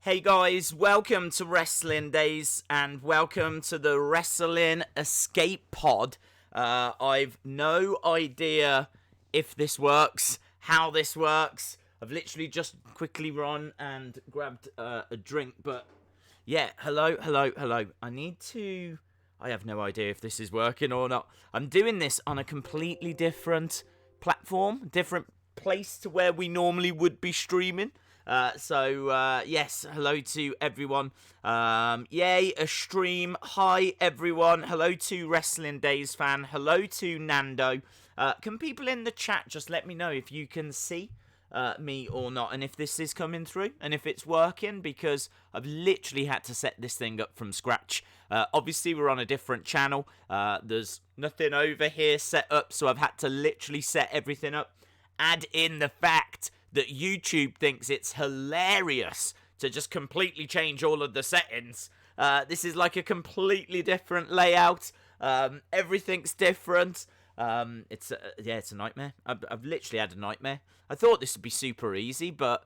Hey guys, welcome to Wrestling Days and welcome to the Wrestling Escape Pod. I've no idea if this works, how this works. I've literally just quickly run and grabbed a drink, but yeah, hello. I have no idea if this is working or not. I'm doing this on a completely different platform, different place to where we normally would be streaming. Yes, hello to everyone. Yay, a stream. Hi, everyone. Hello to Wrestling Days fan. Hello to Nando. Can people in the chat just let me know if you can see me or not, and if this is coming through, and if it's working, because I've literally had to set this thing up from scratch. Obviously, we're on a different channel. There's nothing over here set up, so I've had to literally set everything up. Add in the fact that YouTube thinks it's hilarious to just completely change all of the settings. This is like a completely different layout. Everything's different. It's a nightmare. I've literally had a nightmare. I thought this would be super easy, but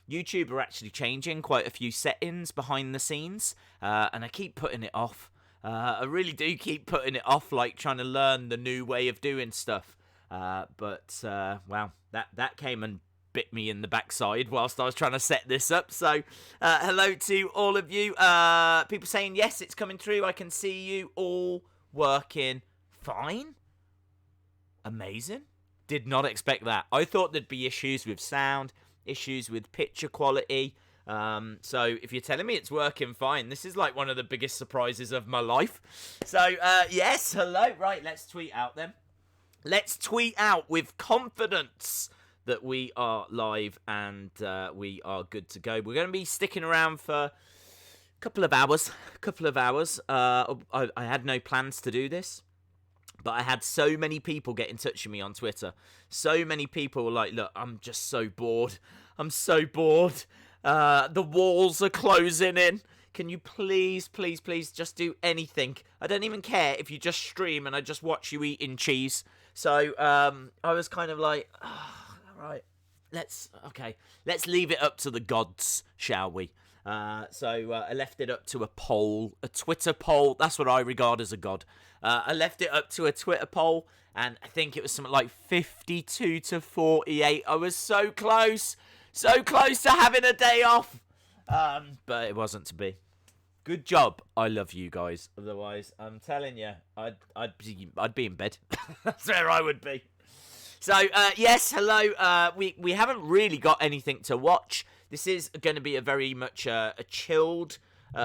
YouTube are actually changing quite a few settings behind the scenes, and I keep putting it off. I really do keep putting it off, like trying to learn the new way of doing stuff. Wow, that came and bit me in the backside whilst I was trying to set this up. So hello to all of you. People saying yes, it's coming through. I can see you all working fine. Amazing. Did not expect that. I thought there'd be issues with sound, issues with picture quality. So if you're telling me it's working fine, this is like one of the biggest surprises of my life. So yes, hello. Right, let's tweet out then. Let's tweet out with confidence that we are live and we are good to go. We're going to be sticking around for a couple of hours. I had no plans to do this, but I had so many people get in touch with me on Twitter. So many people were like, look, I'm just so bored. I'm so bored. The walls are closing in. Can you please just do anything? I don't even care if you just stream and I just watch you eating cheese. So I was kind of like, right, let's leave it up to the gods, shall we? So I left it up to a poll, a Twitter poll. That's what I regard as a god. I left it up to a Twitter poll, and I think it was something like 52 to 48. I was so close to having a day off, but it wasn't to be. Good job. I love you guys. Otherwise, I'm telling you, I'd be in bed. That's where I would be. So, yes, hello. We haven't really got anything to watch. This is going to be a very much a chilled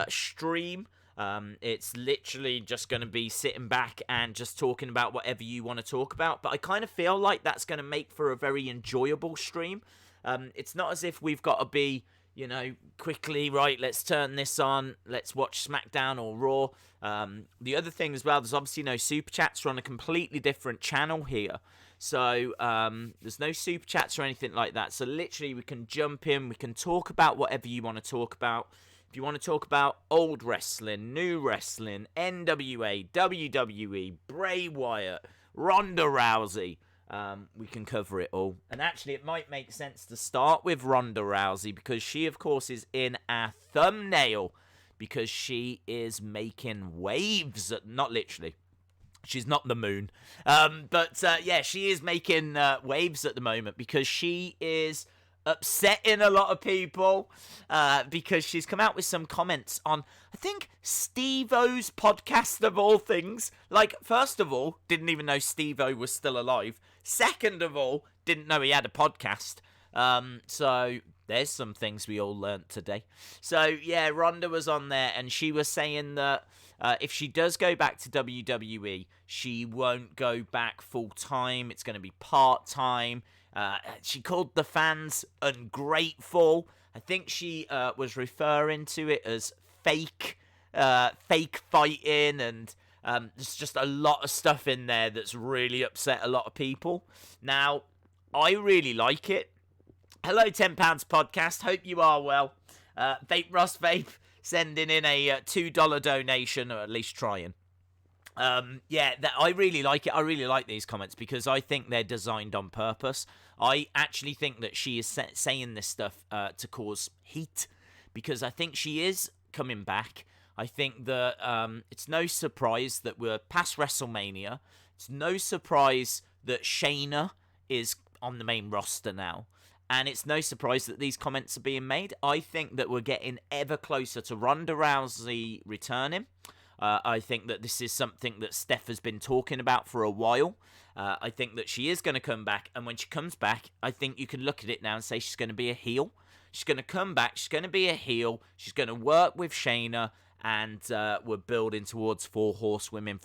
stream. It's literally just going to be sitting back and just talking about whatever you want to talk about. But I kind of feel like that's going to make for a very enjoyable stream. It's not as if we've got to be, quickly, right, let's turn this on, let's watch Smackdown or Raw. The other thing as well, there's obviously no super chats. We're on a completely different channel here. So there's no super chats or anything like that. So literally we can jump in, we can talk about whatever you want to talk about. If you want to talk about old wrestling, new wrestling, NWA, WWE, Bray Wyatt, Ronda Rousey, we can cover it all. And actually it might make sense to start with Ronda Rousey because she of course is in our thumbnail because she is making waves, not literally. She's not the moon. She is making waves at the moment because she is upsetting a lot of people because she's come out with some comments on, I think, Steve-O's podcast of all things. Like, first of all, didn't even know Steve-O was still alive. Second of all, didn't know he had a podcast. So there's some things we all learnt today. So, yeah, Ronda was on there and she was saying that if she does go back to WWE, she won't go back full-time. It's going to be part-time. She called the fans ungrateful. I think she was referring to it as fake fighting, and there's just a lot of stuff in there that's really upset a lot of people. Now, I really like it. Hello, £10 podcast. Hope you are well. Vape Ross Vape sending in a $2 donation, or at least trying. I really like it. I really like these comments because I think they're designed on purpose. I actually think that she is saying this stuff to cause heat because I think she is coming back. I think that it's no surprise that we're past WrestleMania. It's no surprise that Shayna is on the main roster now. And it's no surprise that these comments are being made. I think that we're getting ever closer to Ronda Rousey returning. I think that this is something that Steph has been talking about for a while. I think that she is going to come back. And when she comes back, I think you can look at it now and say she's going to be a heel. She's going to come back. She's going to be a heel. She's going to work with Shayna. And we're building towards 4 horsewomen.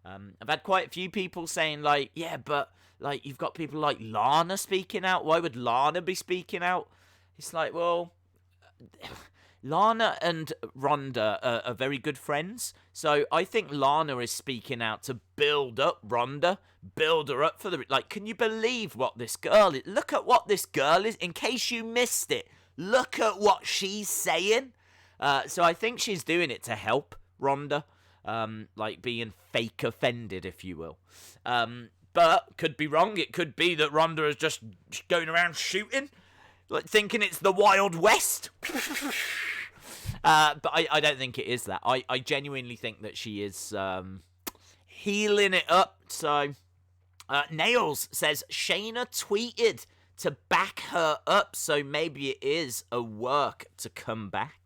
I've had quite a few people saying, like, yeah, but like you've got people like Lana speaking out. Why would Lana be speaking out? It's like, well, Lana and Ronda are very good friends. So I think Lana is speaking out to build up Ronda, build her up for the... Like, can you believe what this girl is? Look at what this girl is. In case you missed it, look at what she's saying. So I think she's doing it to help Ronda. Like being fake offended, if you will. But could be wrong. It could be that Ronda is just going around shooting, like thinking it's the Wild West. But I don't think it is that. I genuinely think that she is healing it up. So Nails says Shayna tweeted to back her up, so maybe it is a work to come back.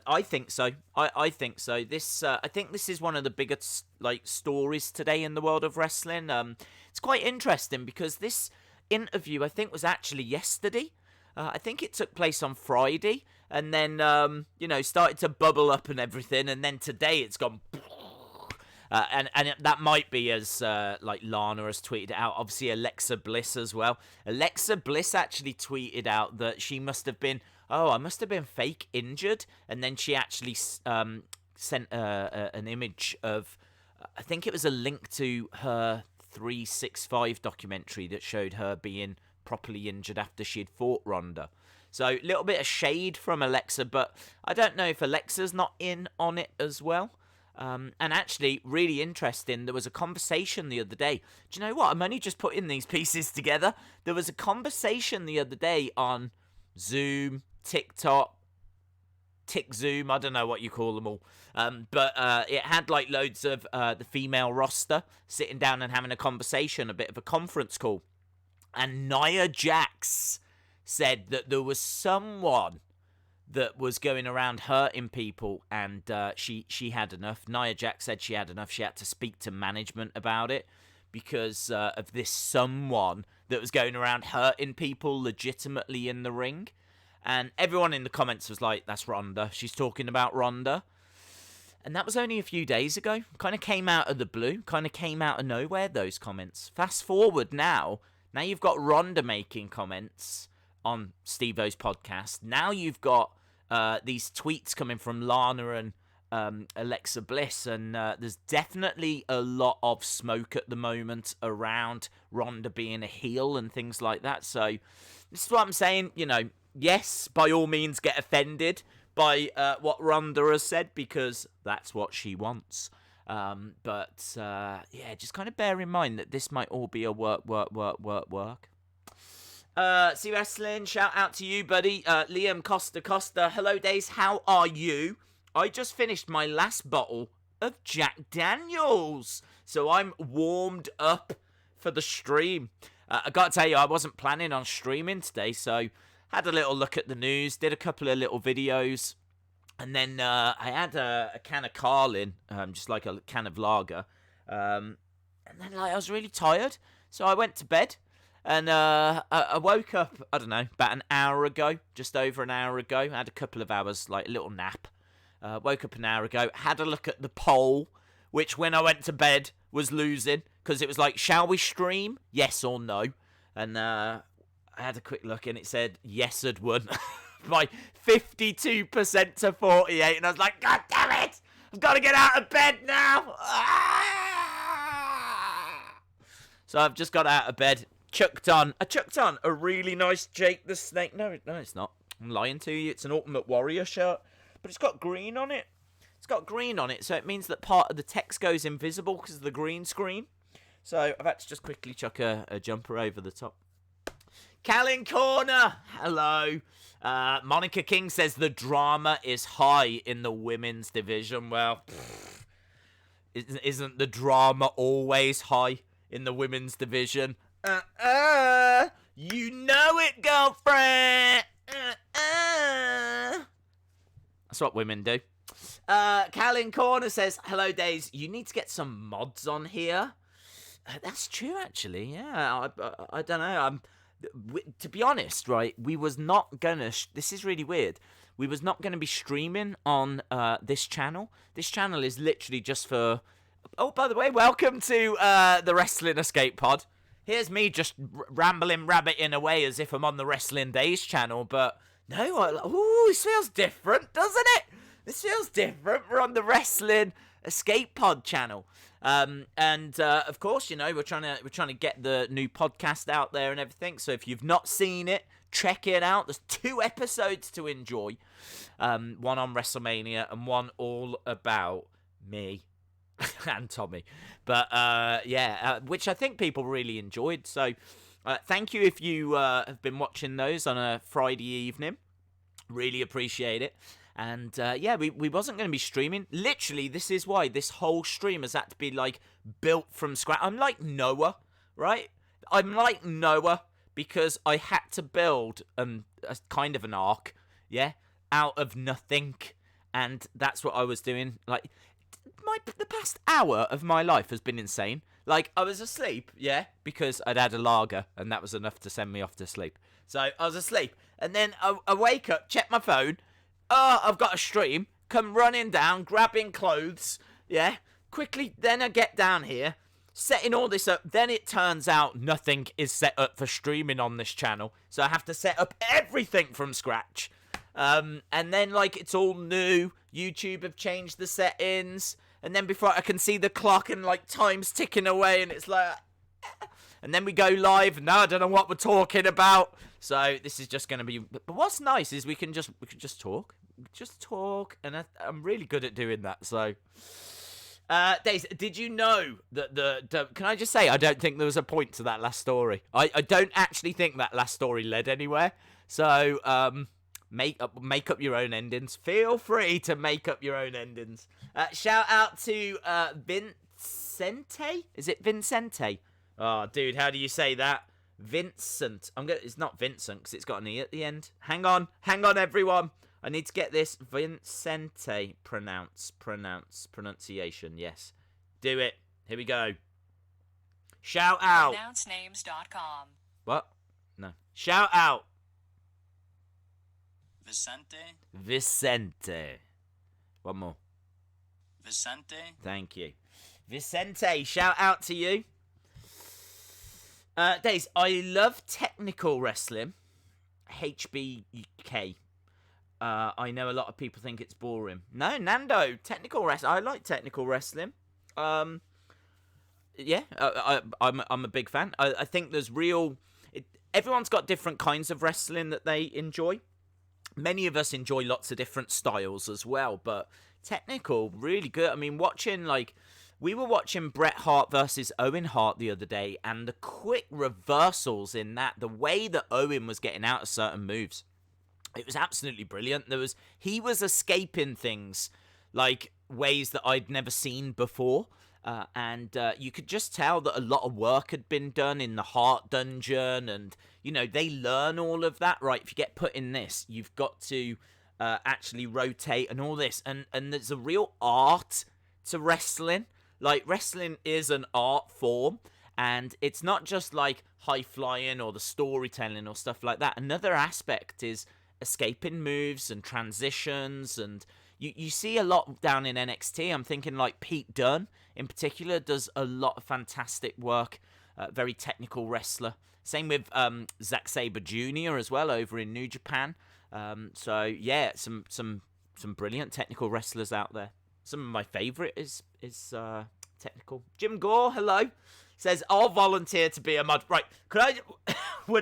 I think so. I think so. This I think this is one of the biggest stories today in the world of wrestling. It's quite interesting because this interview I think was actually yesterday. I think it took place on Friday, and then started to bubble up and everything, and then today it's gone. And that might be as Lana has tweeted out. Obviously Alexa Bliss as well. Alexa Bliss actually tweeted out that she must have been. Oh, I must have been fake injured. And then she actually sent an image of, I think it was a link to her 365 documentary that showed her being properly injured after she had fought Ronda. So a little bit of shade from Alexa, but I don't know if Alexa's not in on it as well. And actually, really interesting, there was a conversation the other day. Do you know what? I'm only just putting these pieces together. There was a conversation the other day on Zoom, TikTok, TikZoom, I don't know what you call them all. But it had loads of the female roster sitting down and having a conversation, a bit of a conference call. And Nia Jax said that there was someone that was going around hurting people, and she had enough. Nia Jax said she had enough. She had to speak to management about it because of this someone that was going around hurting people legitimately in the ring. And everyone in the comments was like, that's Ronda. She's talking about Ronda. And that was only a few days ago. Kind of came out of the blue. Kind of came out of nowhere, those comments. Fast forward now. Now you've got Ronda making comments on Steve-O's podcast. Now you've got these tweets coming from Lana and Alexa Bliss. And there's definitely a lot of smoke at the moment around Ronda being a heel and things like that. So this is what I'm saying, yes, by all means get offended by what Ronda has said because that's what she wants. But just kind of bear in mind that this might all be a work. See Wrestling, shout out to you, buddy. Liam Costa. Hello, Days. How are you? I just finished my last bottle of Jack Daniels, so I'm warmed up for the stream. I got to tell you, I wasn't planning on streaming today, so had a little look at the news, did a couple of little videos, and then I had a can of Carlin, just like a can of lager, and then I was really tired, so I went to bed, and I woke up, I don't know, about an hour ago, just over an hour ago. I had a couple of hours, a little nap. Woke up an hour ago, had a look at the poll, which when I went to bed was losing, because it was like, shall we stream? Yes or no? And I had a quick look, and it said yes had won by 52% to 48%. And I was like, God damn it! I've got to get out of bed now! So I've just got out of bed, chucked on a really nice Jake the Snake. No, it's not. I'm lying to you. It's an Ultimate Warrior shirt, but it's got green on it. So it means that part of the text goes invisible because of the green screen. So I've had to just quickly chuck a jumper over the top. Callan Corner, hello. Monica King says the drama is high in the women's division. Well, isn't the drama always high in the women's division? You know it, girlfriend. That's what women do. Callan Corner says, hello, Days. You need to get some mods on here. That's true, actually. Yeah, I don't know. To be honest, right, we was not gonna. This is really weird. We was not gonna be streaming on this channel. This channel is literally just for. Oh, by the way, welcome to the Wrestling Escape Pod. Here's me just rambling, rabbiting away as if I'm on the Wrestling Days channel, but no. This feels different, doesn't it? This feels different. We're on the Wrestling Escape Pod channel. Of course, you know, we're trying to get the new podcast out there and everything. So if you've not seen it, check it out. There's 2 episodes to enjoy. One on WrestleMania and one all about me and Tommy. But which I think people really enjoyed. So thank you if you have been watching those on a Friday evening. Really appreciate it. And we wasn't going to be streaming. Literally, this is why this whole stream has had to be like built from scratch. I'm like Noah, right? I'm like Noah because I had to build a kind of an ark, out of nothing, and that's what I was doing. Like the past hour of my life has been insane. Like I was asleep, because I'd had a lager, and that was enough to send me off to sleep. So I was asleep, and then I wake up, check my phone. Oh, I've got a stream. Come running down, grabbing clothes. Quickly, then I get down here, setting all this up. Then it turns out nothing is set up for streaming on this channel. So I have to set up everything from scratch. And then, like, it's all new. YouTube have changed the settings. And then before I can see the clock and, like, time's ticking away. And it's like... And then we go live. Now I don't know what we're talking about. So this is just going to be... But what's nice is we can just talk. Just talk. And I'm really good at doing that. So... Days, did you know that can I just say, I don't think there was a point to that last story. I don't actually think that last story led anywhere. So, make up your own endings. Feel free to make up your own endings. Shout out to Vincente? Is it Vincente? Oh, dude, how do you say that? Vincent. It's not Vincent because it's got an E at the end. Hang on, everyone. I need to get this Vincente pronunciation. Yes. Do it. Here we go. Shout out. Pronouncenames.com. What? No. Shout out. Vicente. One more. Vicente. Thank you. Vicente, shout out to you. Days, I love technical wrestling. HBK. I know a lot of people think it's boring. No, Nando, technical wrestling. I like technical wrestling. I'm a big fan. I think there's everyone's got different kinds of wrestling that they enjoy. Many of us enjoy lots of different styles as well, but technical, really good. I mean, we were watching Bret Hart versus Owen Hart the other day, and the quick reversals in that, the way that Owen was getting out of certain moves, it was absolutely brilliant. He was escaping things like ways that I'd never seen before. And you could just tell that a lot of work had been done in the Heart Dungeon. And, they learn all of that, right? If you get put in this, you've got to actually rotate and all this. And there's a real art to wrestling. Like, wrestling is an art form. And it's not just like high flying or the storytelling or stuff like that. Another aspect is escaping moves and transitions, and you see a lot down in NXT. I'm thinking like Pete Dunne in particular does a lot of fantastic work, very technical wrestler. Same with Zack Sabre Jr. as well over in New Japan. So yeah, some brilliant technical wrestlers out there. Some of my favorite is technical. Jim Gore, hello, says I'll volunteer to be a mod. Right, could I? We're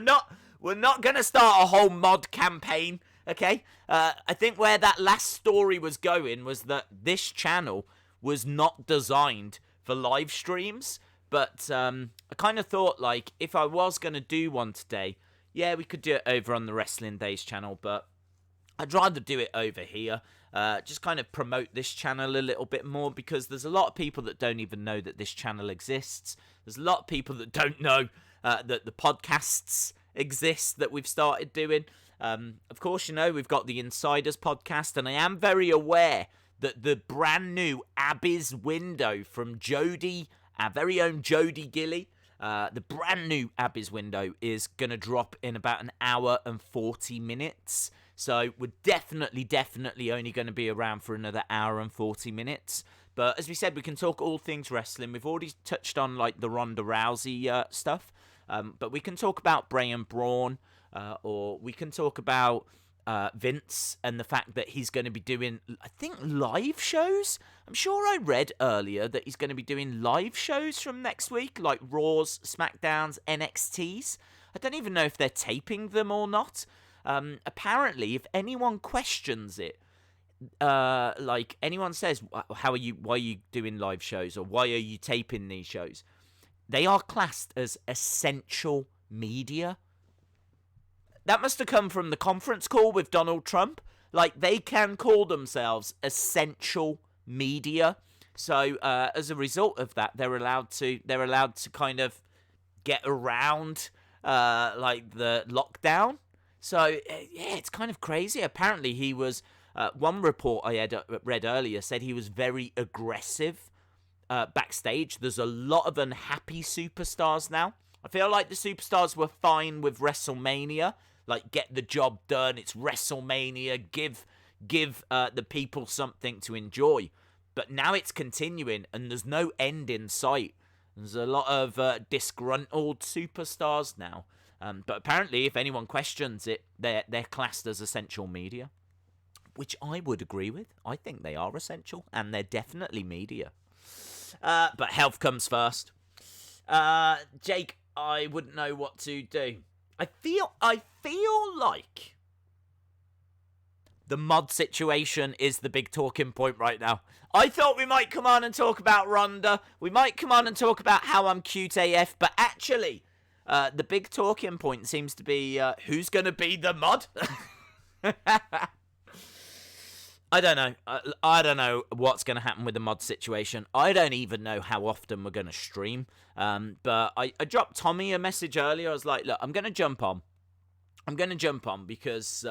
not going to start a whole mod campaign, okay? I think where that last story was going was that this channel was not designed for live streams. But I kind of thought, like, if I was going to do one today, Yeah, we could do it over on the Wrestling Days channel, but I'd rather do it over here. Just kind of promote this channel a little bit more, because there's a lot of people that don't even know that this channel exists. There's a lot of people that don't know that the podcasts exist that we've started doing. Of course, we've got the Insiders podcast, and I am very aware that the brand new Abby's Window from Jody, our very own Jody Gilly, the brand new Abby's Window is going to drop in about an hour and 40 minutes. So we're definitely only going to be around for another hour and 40 minutes. But as we said, we can talk all things wrestling. We've already touched on like the Ronda Rousey stuff. But we can talk about Bray and Braun, or we can talk about Vince and the fact that he's going to be doing, I think, live shows. I'm sure I read earlier that he's going to be doing live shows from next week, like Raws, Smackdowns, NXTs. I don't even know if they're taping them or not. Apparently, if anyone questions it, like anyone says, why are you doing live shows, or why are you taping these shows? They are classed as essential media. That must have come from the conference call with Donald Trump. Like, they can call themselves essential media. So, as a result of that, they're allowed to kind of get around, like, the lockdown. So, yeah, it's kind of crazy. Apparently, he was, one report I had read earlier said he was very aggressive backstage. There's a lot of unhappy superstars now. I feel like the superstars were fine with WrestleMania. Like, get the job done. It's WrestleMania. Give the people something to enjoy. But now it's continuing, and there's no end in sight. There's a lot of disgruntled superstars now. But apparently, if anyone questions it, they're classed as essential media, which I would agree with. I think they are essential, and they're definitely media. But health comes first. Jake, I wouldn't know what to do. I feel like the mod situation is the big talking point right now. I thought we might come on and talk about Ronda. We might come on and talk about how I'm cute AF, but actually, the big talking point seems to be who's going to be the mod. I don't know. I don't know what's going to happen with the mod situation. I don't even know how often we're going to stream. But I dropped Tommy a message earlier. I was like, look, I'm going to jump on. Because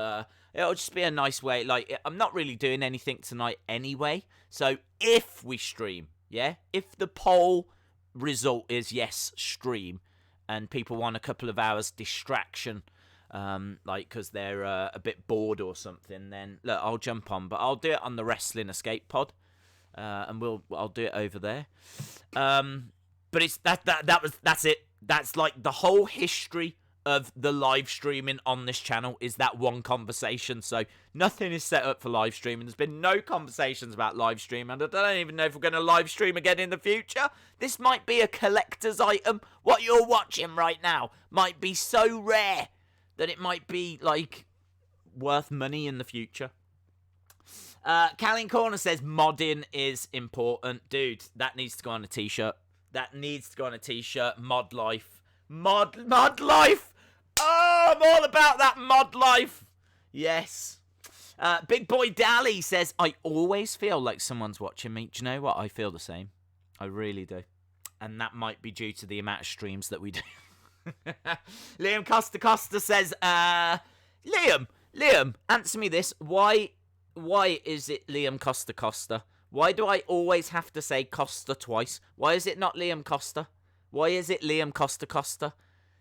it'll just be a nice way. Like, I'm not really doing anything tonight anyway. So if we stream, yeah? If the poll result is yes, stream, and people want a couple of hours distraction, like, because they're a bit bored or something, then look, I'll jump on, but I'll do it on the Wrestling Escape Pod, and I'll do it over there. But it's that's it. That's like the whole history of the live streaming on this channel is that one conversation. So nothing is set up for live streaming. There's been no conversations about live streaming, and I don't even know if we're going to live stream again in the future. This might be a collector's item. What you're watching right now might be so rare that it might be, like, worth money in the future. Callie Corner says modding is important. Dude, that needs to go on a t-shirt. Mod life. Mod life! Oh, I'm all about that mod life. Yes. Big Boy Dally says, I always feel like someone's watching me. Do you know what? I feel the same. I really do. And that might be due to the amount of streams that we do. Liam Costa says, Liam, answer me this. Why is it Liam Costa? Why do I always have to say Costa twice? Why is it not Liam Costa? Why is it Liam Costa?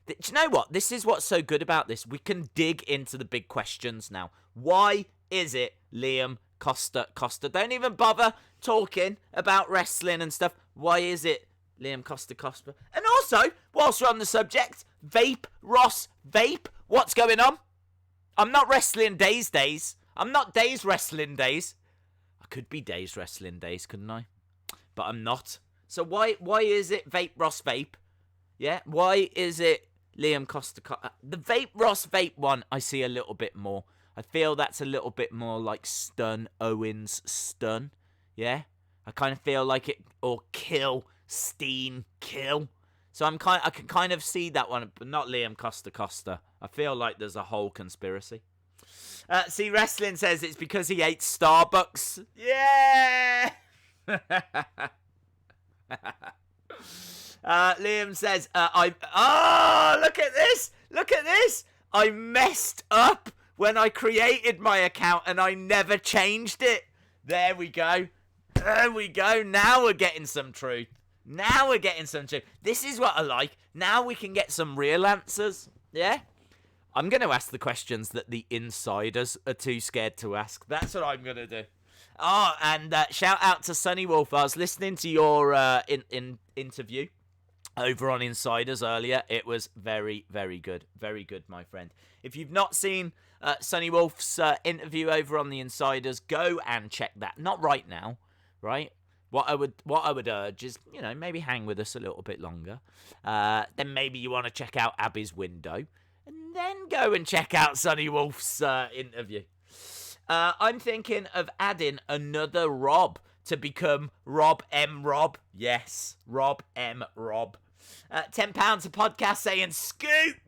Do you know what? This is what's so good about this. We can dig into the big questions now. Why is it Liam Costa? Don't even bother talking about wrestling and stuff. Why is it Liam Costa? And also, whilst we're on the subject, Ross Vape, what's going on? I'm not Wrestling Days. I'm not Days Wrestling Days. I could be Days Wrestling Days, couldn't I? But I'm not. So why is it Ross Vape? Yeah, why is it Liam Costa? The Ross Vape one, I see a little bit more. I feel that's a little bit more like Owens stun. Yeah? I kind of feel like it, or Kill. So I can kind of see that one, but not Liam Costa. I feel like there's a whole conspiracy. See, Wrestling says it's because he ate Starbucks. Yeah! Liam says, look at this! Look at this! I messed up when I created my account and I never changed it. There we go. There we go. Now we're getting some truth. This is what I like. Now we can get some real answers. Yeah? I'm going to ask the questions that the insiders are too scared to ask. That's what I'm going to do. Oh, and shout out to Sunny Wolf. I was listening to your interview over on Insiders earlier. It was very, very good. Very good, my friend. If you've not seen Sunny Wolf's interview over on the Insiders, go and check that. Not right now, right? What I would urge is, maybe hang with us a little bit longer. Then maybe you want to check out Abby's window. And then go and check out Sunny Wolf's interview. I'm thinking of adding another Rob to become Rob M. Rob. Yes, Rob M. Rob. £10 a podcast saying Scoopses.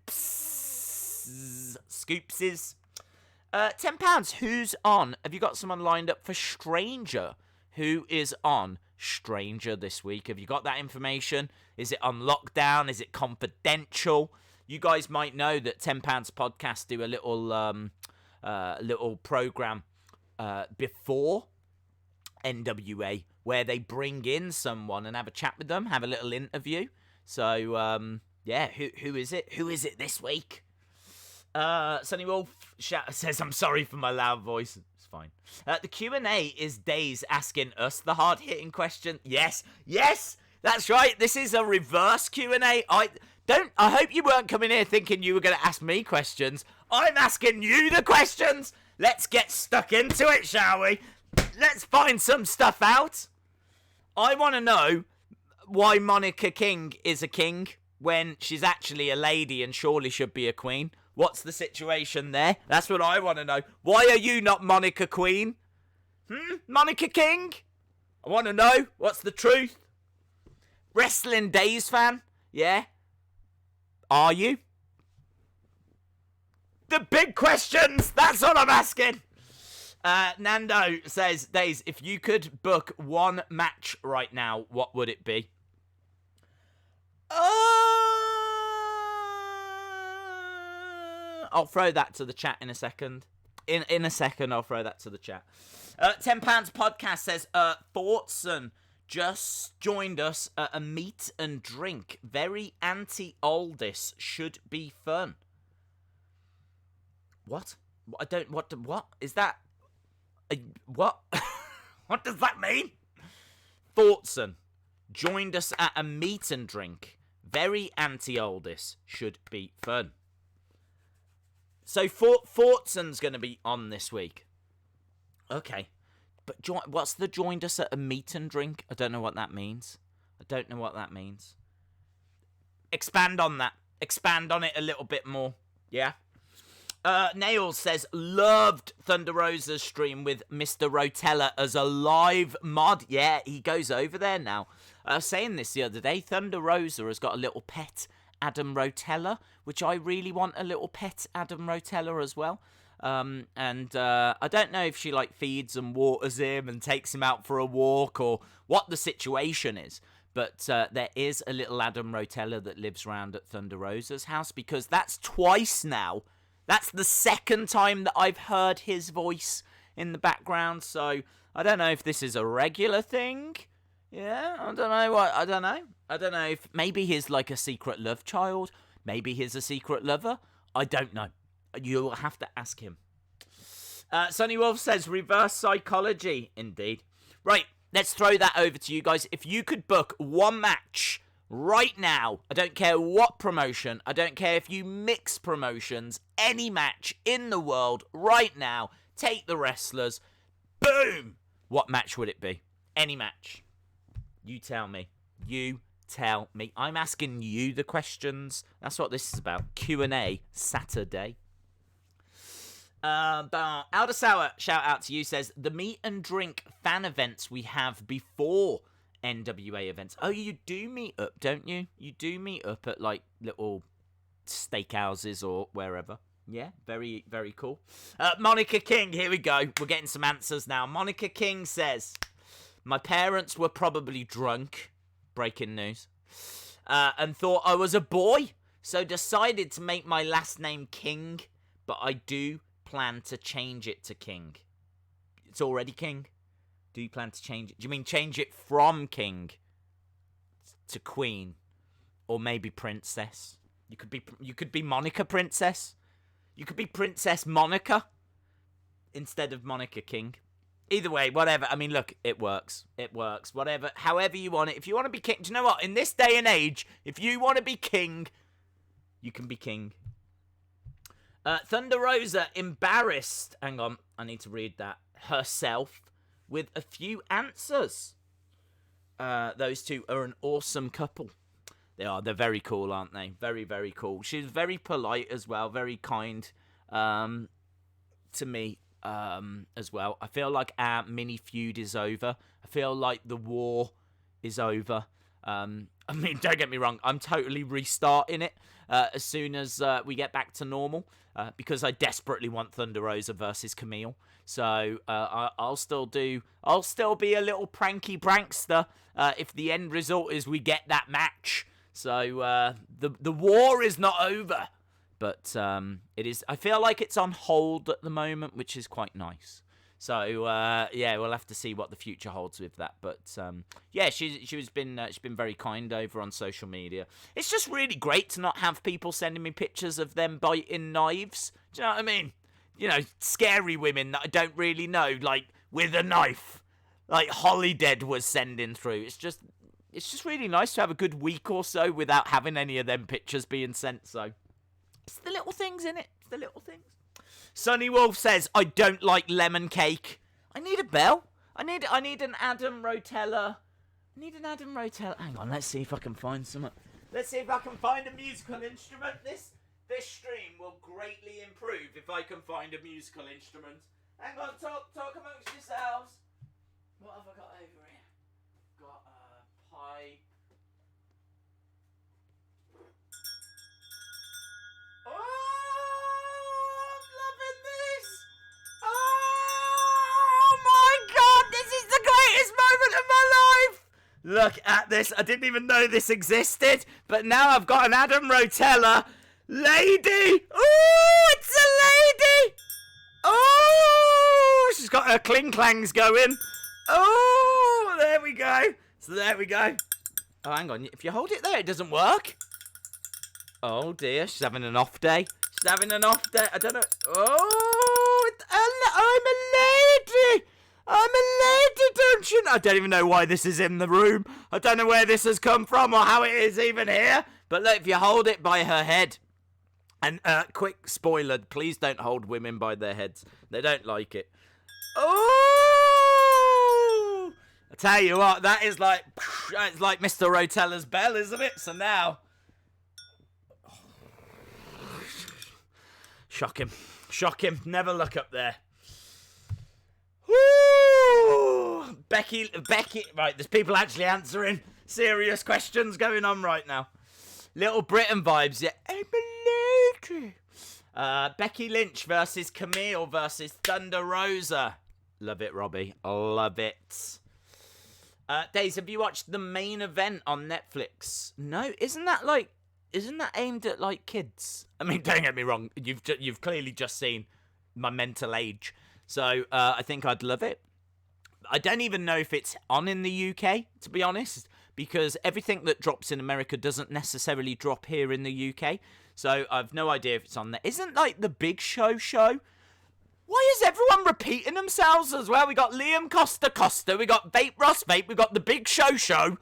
£10. Who's on? Have you got someone lined up for Stranger? Who is on Stranger this week? Have you got that information? Is it on lockdown? Is it confidential? You guys might know that £10 podcast do a little program before NWA where they bring in someone and have a chat with them, have a little interview. So who is it? Who is it this week? Sunny Wolf says, I'm sorry for my loud voice. It's fine. The Q&A is Days asking us the hard-hitting question. Yes, that's right. This is a reverse Q&A. I hope you weren't coming here thinking you were going to ask me questions. I'm asking you the questions. Let's get stuck into it, shall we? Let's find some stuff out. I want to know why Monica King is a king when she's actually a lady and surely should be a queen. What's the situation there? That's what I want to know. Why are you not Monica Queen? Monica King? I want to know. What's the truth? Wrestling Days fan? Yeah? Are you? The big questions! That's what I'm asking! Nando says, Days, if you could book one match right now, what would it be? I'll throw that to the chat in a second. In a second, I'll throw that to the chat. £10 podcast says, Fortson just joined us at a meet and drink. Very anti-oldest. Should be fun. What? What is that? What? What does that mean? Thoughts-on joined us at a meet and drink. Very anti-oldest. Should be fun. So Fortson's going to be on this week. Okay. But what's the joined us at a meet and drink? I don't know what that means. Expand on that. Expand on it a little bit more. Yeah? Nails says, loved Thunder Rosa's stream with Mr. Rotella as a live mod. Yeah, he goes over there now. I was saying this the other day. Thunder Rosa has got a little pet, Adam Rotella, which I really want a little pet Adam Rotella as well. And I don't know if she feeds and waters him and takes him out for a walk or what the situation is. But there is a little Adam Rotella that lives around at Thunder Rosa's house because that's twice now. That's the second time that I've heard his voice in the background. So I don't know if this is a regular thing. Yeah, I don't know if maybe he's like a secret love child. Maybe he's a secret lover. I don't know. You'll have to ask him. Sunny Wolf says reverse psychology. Indeed. Right, let's throw that over to you guys. If you could book one match right now, I don't care what promotion, I don't care if you mix promotions, any match in the world right now, take the wrestlers, boom! What match would it be? Any match. You tell me. I'm asking you the questions. That's what this is about. Q&A Saturday. Alder Sour, shout out to you, says, the meet and drink fan events we have before NWA events. Oh, you do meet up, don't you? You do meet up at like little steakhouses or wherever. Yeah, very, very cool. Monica King, here we go. We're getting some answers now. Monica King says, my parents were probably drunk, breaking news, and thought I was a boy, so decided to make my last name King, but I do plan to change it to King. It's already King. Do you plan to change it? Do you mean change it from King to Queen, or maybe Princess? You could be Monica Princess. You could be Princess Monica instead of Monica King. Either way, whatever. I mean, look, it works. It works. Whatever. However you want it. If you want to be king, do you know what? In this day and age, if you want to be king, you can be king. Thunder Rosa, embarrassed. Hang on. I need to read that. Herself with a few answers. Those two are an awesome couple. They are. They're very cool, aren't they? Very, very cool. She's very polite as well. Very kind to me as well. I feel like our mini feud is over. I feel like the war is over. I mean, don't get me wrong. I'm totally restarting it as soon as we get back to normal because I desperately want Thunder Rosa versus Camille. So I'll still be a little pranky prankster if the end result is we get that match. So the war is not over, but it is. I feel like it's on hold at the moment, which is quite nice. So yeah, we'll have to see what the future holds with that. But yeah, she's been very kind over on social media. It's just really great to not have people sending me pictures of them biting knives. Do you know what I mean? You know, scary women that I don't really know, like with a knife, like Holidead was sending through. It's just really nice to have a good week or so without having any of them pictures being sent. So it's the little things, innit? It's the little things. Sunny Wolf says, I don't like lemon cake. I need a bell. I need an Adam Rotella. Hang on, let's see if I can find some. Let's see if I can find a musical instrument. This stream will greatly improve if I can find a musical instrument. Hang on, talk amongst yourselves. What have I got over here? Got a pipe. Oh, I'm loving this. Oh my God, this is the greatest moment of my life. Look at this. I didn't even know this existed, but now I've got an Adam Rotella lady. Oh, it's a lady. Oh, she's got her cling-clangs going. Oh, there we go. So there we go. Oh, hang on. If you hold it there, it doesn't work. Oh, dear. She's having an off day. I don't know. Oh, I'm a lady. Don't you know? I don't even know why this is in the room. I don't know where this has come from or how it is even here. But look, if you hold it by her head. And quick spoiler, please don't hold women by their heads. They don't like it. Oh! I tell you what, it's like Mr. Rotella's bell, isn't it? So now... Shock him. Never look up there. Woo! Becky, right, there's people actually answering serious questions going on right now. Little Britain vibes, yeah. I'm a lady. Becky Lynch versus Camille versus Thunder Rosa. Love it, Robbie. Love it. Days, have you watched the main event on Netflix? No, isn't that aimed at like kids? I mean, don't get me wrong. You've clearly just seen my mental age, so I think I'd love it. I don't even know if it's on in the UK, to be honest, because everything that drops in America doesn't necessarily drop here in the UK. So I've no idea if it's on there. Isn't like the Big Show? Why is everyone repeating themselves as well? We got Liam Costa, we got Vape Ross Vape, we got the Big Show.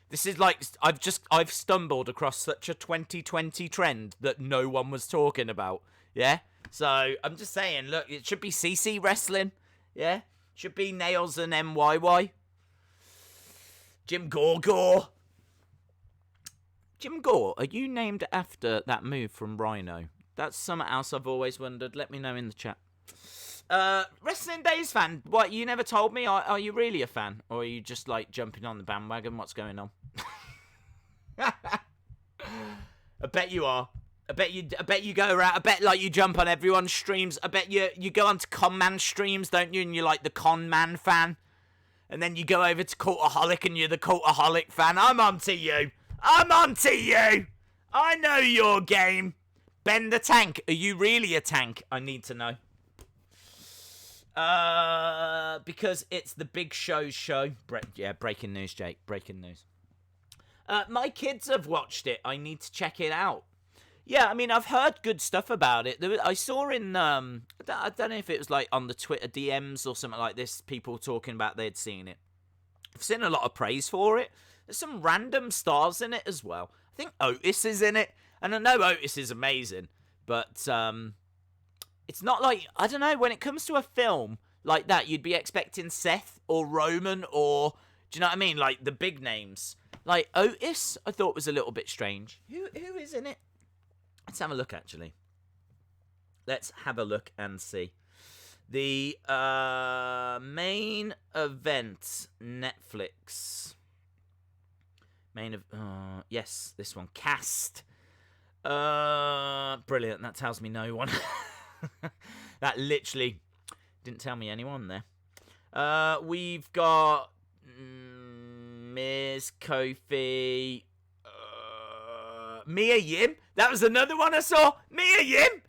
This is like, I've stumbled across such a 2020 trend that no one was talking about. Yeah? So I'm just saying, look, it should be CC Wrestling. Yeah? Should be Nails and MYY. Jim Gore. Jim Gore, are you named after that move from Rhino? That's something else I've always wondered. Let me know in the chat. Wrestling Days fan. What, you never told me? Are you really a fan? Or are you just, like, jumping on the bandwagon? What's going on? I bet you are. I bet you go around. I bet, like, you jump on everyone's streams. I bet you go onto Con Man streams, don't you? And you're, like, the Con Man fan. And then you go over to Cultaholic and you're the Cultaholic fan. I'm onto you. I'm onto you. I know your game. Ben the Tank. Are you really a tank? I need to know. Because it's the Big Show's show. Breaking news, Jake. Breaking news. My kids have watched it. I need to check it out. Yeah, I mean, I've heard good stuff about it. I saw in, I don't know if it was like on the Twitter DMs or something like this, people talking about they'd seen it. I've seen a lot of praise for it. There's some random stars in it as well. I think Otis is in it. And I know Otis is amazing, but it's not like, I don't know, when it comes to a film like that, you'd be expecting Seth or Roman or, do you know what I mean? Like the big names. Like Otis, I thought was a little bit strange. Who is in it? Let's have a look, actually. Let's have a look and see. The main event, Netflix. Yes, this one. Cast. Brilliant. That tells me no one. That literally didn't tell me anyone there. We've got Miz, Kofi, Mia Yim. That was another one I saw. Mia Yim.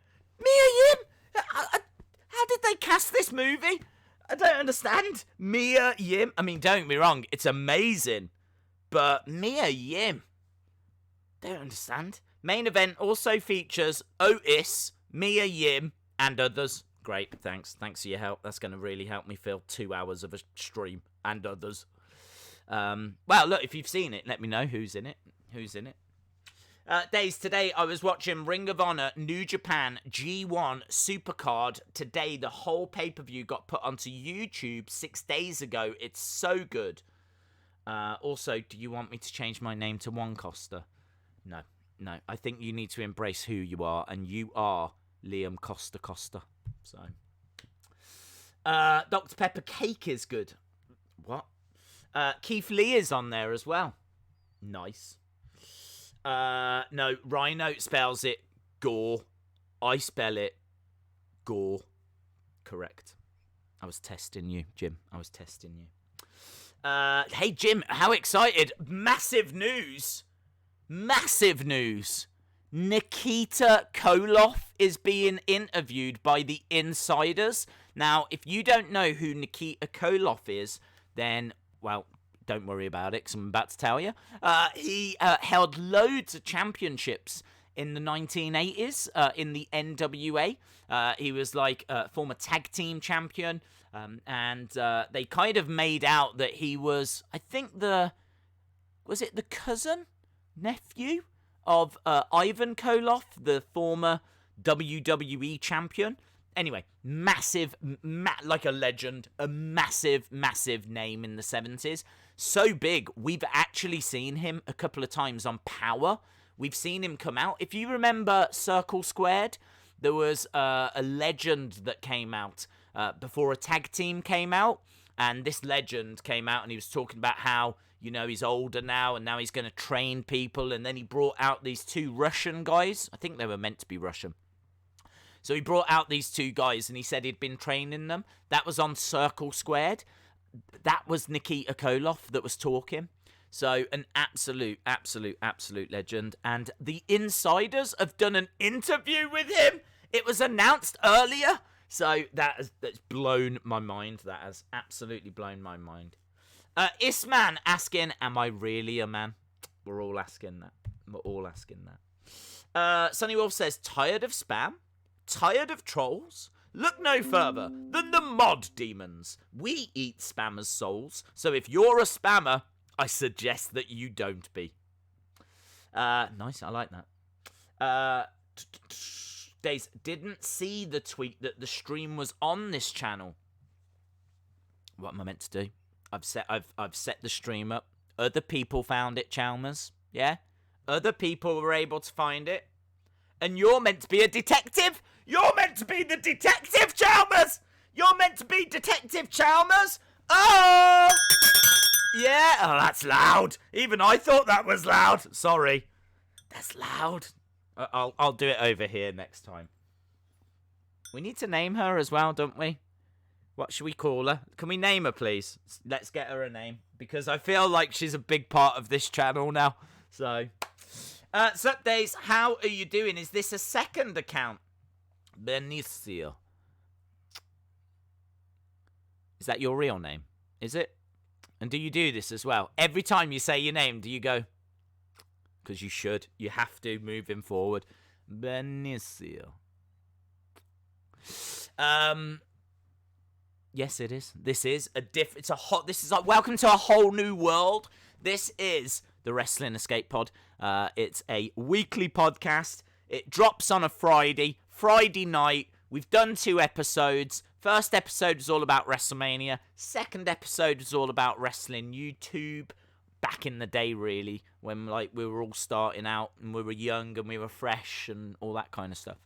How did they cast this movie? I don't understand. Mia Yim. I mean, don't get me wrong. It's amazing. But Mia Yim. Don't understand. Main event also features Otis, Mia Yim, and others. Great. Thanks for your help. That's going to really help me fill 2 hours of a stream and others. Well, look, if you've seen it, let me know who's in it. Days, today I was watching Ring of Honor New Japan G1 Supercard. Today the whole pay-per-view got put onto YouTube 6 days ago. It's so good. Also, do you want me to change my name to Juan Costa? No. I think you need to embrace who you are, and you are Liam Costa. So, Dr. Pepper Cake is good. What? Keith Lee is on there as well. Nice. No, Rhino spells it Gore. I spell it Gore. Correct. I was testing you, Jim. Hey, Jim, how excited. Massive news. Nikita Koloff is being interviewed by the Insiders. Now, if you don't know who Nikita Koloff is, then, well, don't worry about it, because I'm about to tell you. He held loads of championships in the 1980s in the NWA. He was like a former tag team champion. And they kind of made out that he was, I think was it the nephew of Ivan Koloff, the former WWE champion? Anyway, massive, like a legend, a massive name in the 70s. So big, we've actually seen him a couple of times on Power. We've seen him come out. If you remember Circle Squared, there was a legend that came out before a tag team came out. And this legend came out and he was talking about how, you know, he's older now and now he's going to train people. And then he brought out these two Russian guys. I think they were meant to be Russian. So he brought out these two guys and he said he'd been training them. That was on Circle Squared. That was Nikita Koloff that was talking. So an absolute legend. And the Insiders have done an interview with him. It was announced earlier. So that's blown my mind. That has absolutely blown my mind. Isman asking, am I really a man? We're all asking that. Sunny Wolf says, tired of spam? Tired of trolls? Look no further than the mod demons. We eat spammers' souls. So if you're a spammer, I suggest that you don't be. Nice, I like that. Days, didn't see the tweet that the stream was on this channel. What am I meant to do? I've set the stream up. Other people found it, Chalmers. Yeah? Other people were able to find it. And you're meant to be a detective? You're meant to be the detective, Chalmers! You're meant to be Detective Chalmers? Oh! Yeah, oh, that's loud. Even I thought that was loud. Sorry. That's loud. I'll do it over here next time. We need to name her as well, don't we? What should we call her? Can we name her, please? Let's get her a name. Because I feel like she's a big part of this channel now. So, Sup Days, how are you doing? Is this a second account? Benicio. Is that your real name? Is it? And do you do this as well? Every time you say your name, do you go? Because you should. You have to moving forward. Benicio. Yes, it is. This is a welcome to a whole new world. This is the Wrestling Escape Pod. It's a weekly podcast. It drops on a Friday night. We've done 2 episodes. First episode was all about WrestleMania. Second episode was all about wrestling YouTube. Back in the day, really, when we were all starting out and we were young and we were fresh and all that kind of stuff.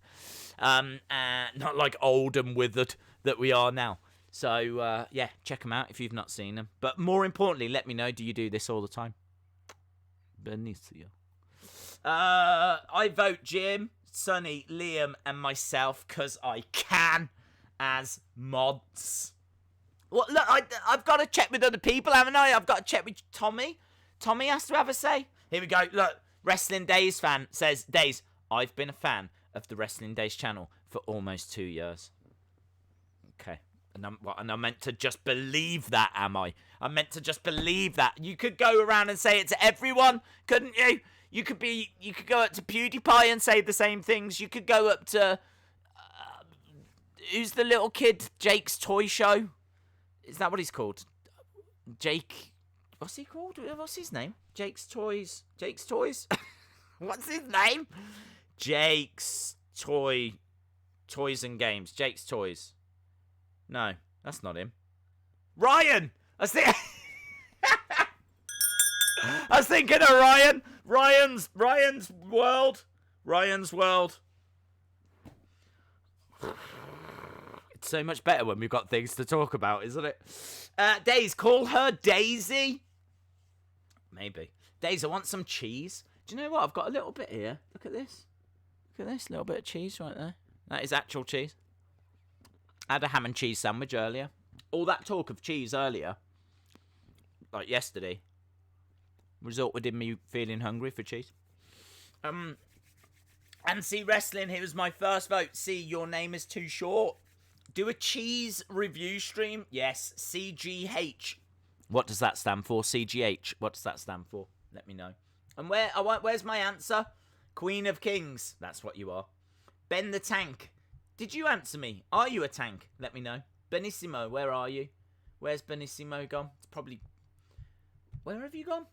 Not like old and withered that we are now. So, yeah, check them out if you've not seen them. But more importantly, let me know, do you do this all the time? Benicio. I vote Jim, Sonny, Liam, and myself because I can as mods. Well, look, I've got to check with other people, haven't I? I've got to check with Tommy. Tommy has to have a say. Here we go. Look, Wrestling Days fan says, Days, I've been a fan of the Wrestling Days channel for almost 2 years. Okay. And I'm meant to just believe that, am I? I'm meant to just believe that. You could go around and say it to everyone, couldn't you? You could go up to PewDiePie and say the same things. You could go up to who's the little kid? Jake's Toy Show. Is that what he's called? Jake. What's he called? What's his name? Jake's Toys. Jake's Toys? What's his name? Jake's Toys and Games. Jake's Toys. No, that's not him. Ryan! I was thinking of Ryan. Ryan's World. Ryan's World. It's so much better when we've got things to talk about, isn't it? Days, call her Daisy. Maybe. Days, I want some cheese. Do you know what? I've got a little bit here. Look at this. Look at this. Little bit of cheese right there. That is actual cheese. I had a ham and cheese sandwich earlier. All that talk of cheese earlier, like yesterday, resulted in me feeling hungry for cheese. And see Wrestling, here was my first vote. See, your name is too short. Do a cheese review stream. Yes, CGH. What does that stand for? CGH. What does that stand for? Let me know. And where's my answer? Queen of Kings. That's what you are. Ben the Tank. Did you answer me? Are you a tank? Let me know. Benissimo, where are you? Where's Benissimo gone? It's probably... Where have you gone?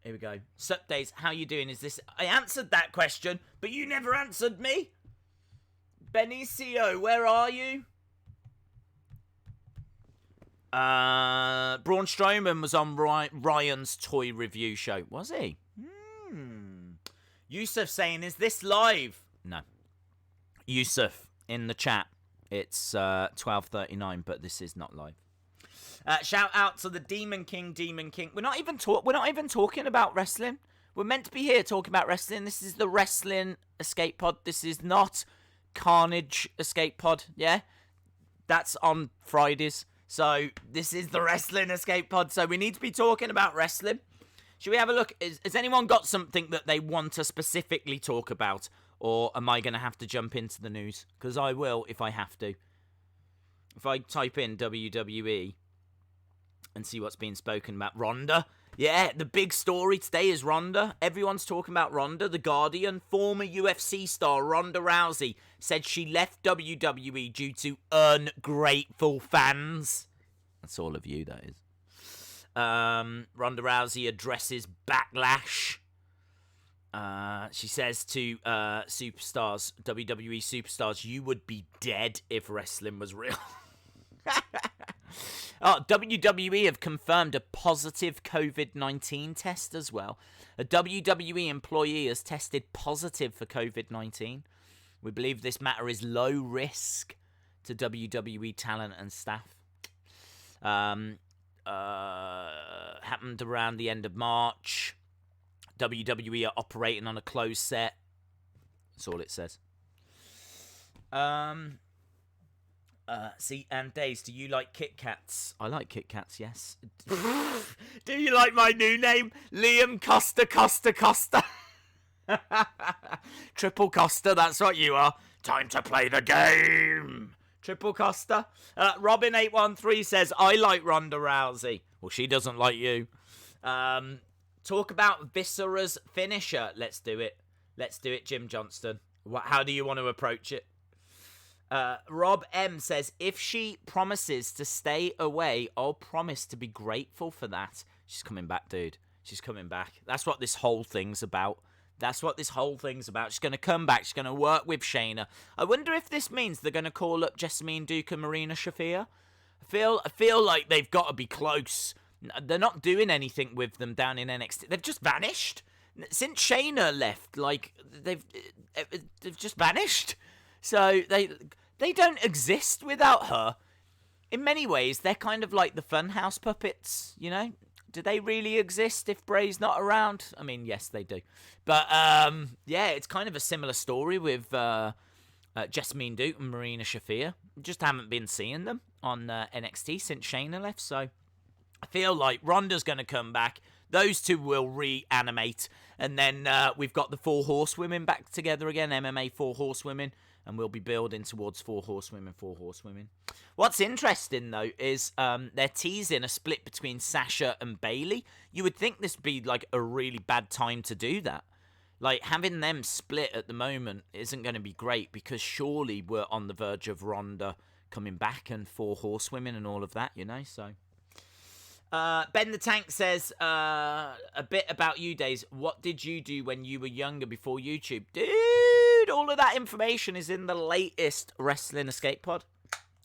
Here we go. Sup Days, how you doing? Is this... I answered that question, but you never answered me. Benicio, where are you? Braun Strowman was on Ryan's toy review show. Was he? Yusuf saying, is this live? No. Yusuf, in the chat. It's 12:39, but this is not live. Shout out to the Demon King. We're not even talking about wrestling. We're meant to be here talking about wrestling. This is the Wrestling Escape Pod. This is not Carnage Escape Pod. Yeah, that's on Fridays. So this is the Wrestling Escape Pod. So we need to be talking about wrestling. Should we have a look? Has anyone got something that they want to specifically talk about? Or am I going to have to jump into the news? Because I will if I have to. If I type in WWE and see what's being spoken about. Ronda. Yeah, the big story today is Ronda. Everyone's talking about Ronda. The Guardian, former UFC star Ronda Rousey, said she left WWE due to ungrateful fans. That's all of you, that is. Ronda Rousey addresses backlash. She says to superstars, WWE superstars, you would be dead if wrestling was real. WWE have confirmed a positive COVID-19 test as well. A WWE employee has tested positive for COVID-19. We believe this matter is low risk. to WWE talent and staff. Happened around the end of March. WWE are operating on a closed set. That's all it says. See, and Days, do you like Kit Kats? I like Kit Kats, yes. Do you like my new name? Liam Costa. Triple Costa, that's what you are. Time to play the game. Triple Costa. Robin813 says, I like Ronda Rousey. Well, she doesn't like you. Talk about Viscera's finisher. Let's do it. Let's do it, Jim Johnston. How do you want to approach it? Rob M says, if she promises to stay away, I'll promise to be grateful for that. She's coming back, dude. She's coming back. That's what this whole thing's about. She's going to come back. She's going to work with Shayna. I wonder if this means they're going to call up Jessamine Duke and Marina Shafir. I feel like they've got to be close. They're not doing anything with them down in NXT. They've just vanished. Since Shayna left, like, they've just vanished. So they don't exist without her. In many ways, they're kind of like the Funhouse puppets, you know? Do they really exist if Bray's not around? I mean, yes, they do. But, yeah, it's kind of a similar story with Jessamine Duke and Marina Shafir. Just haven't been seeing them on NXT since Shayna left. So I feel like Ronda's going to come back. Those two will reanimate. And then we've got the 4 Horsewomen back together again. MMA 4 Horsewomen. And we'll be building towards 4 Horsewomen. What's interesting, though, is they're teasing a split between Sasha and Bayley. You would think this would be, like, a really bad time to do that. Like, having them split at the moment isn't going to be great because surely we're on the verge of Ronda coming back and 4 Horsewomen and all of that, you know, so... Ben the Tank says, a bit about you, Days. What did you do when you were younger before YouTube? Dude, all of that information is in the latest Wrestling Escape Pod.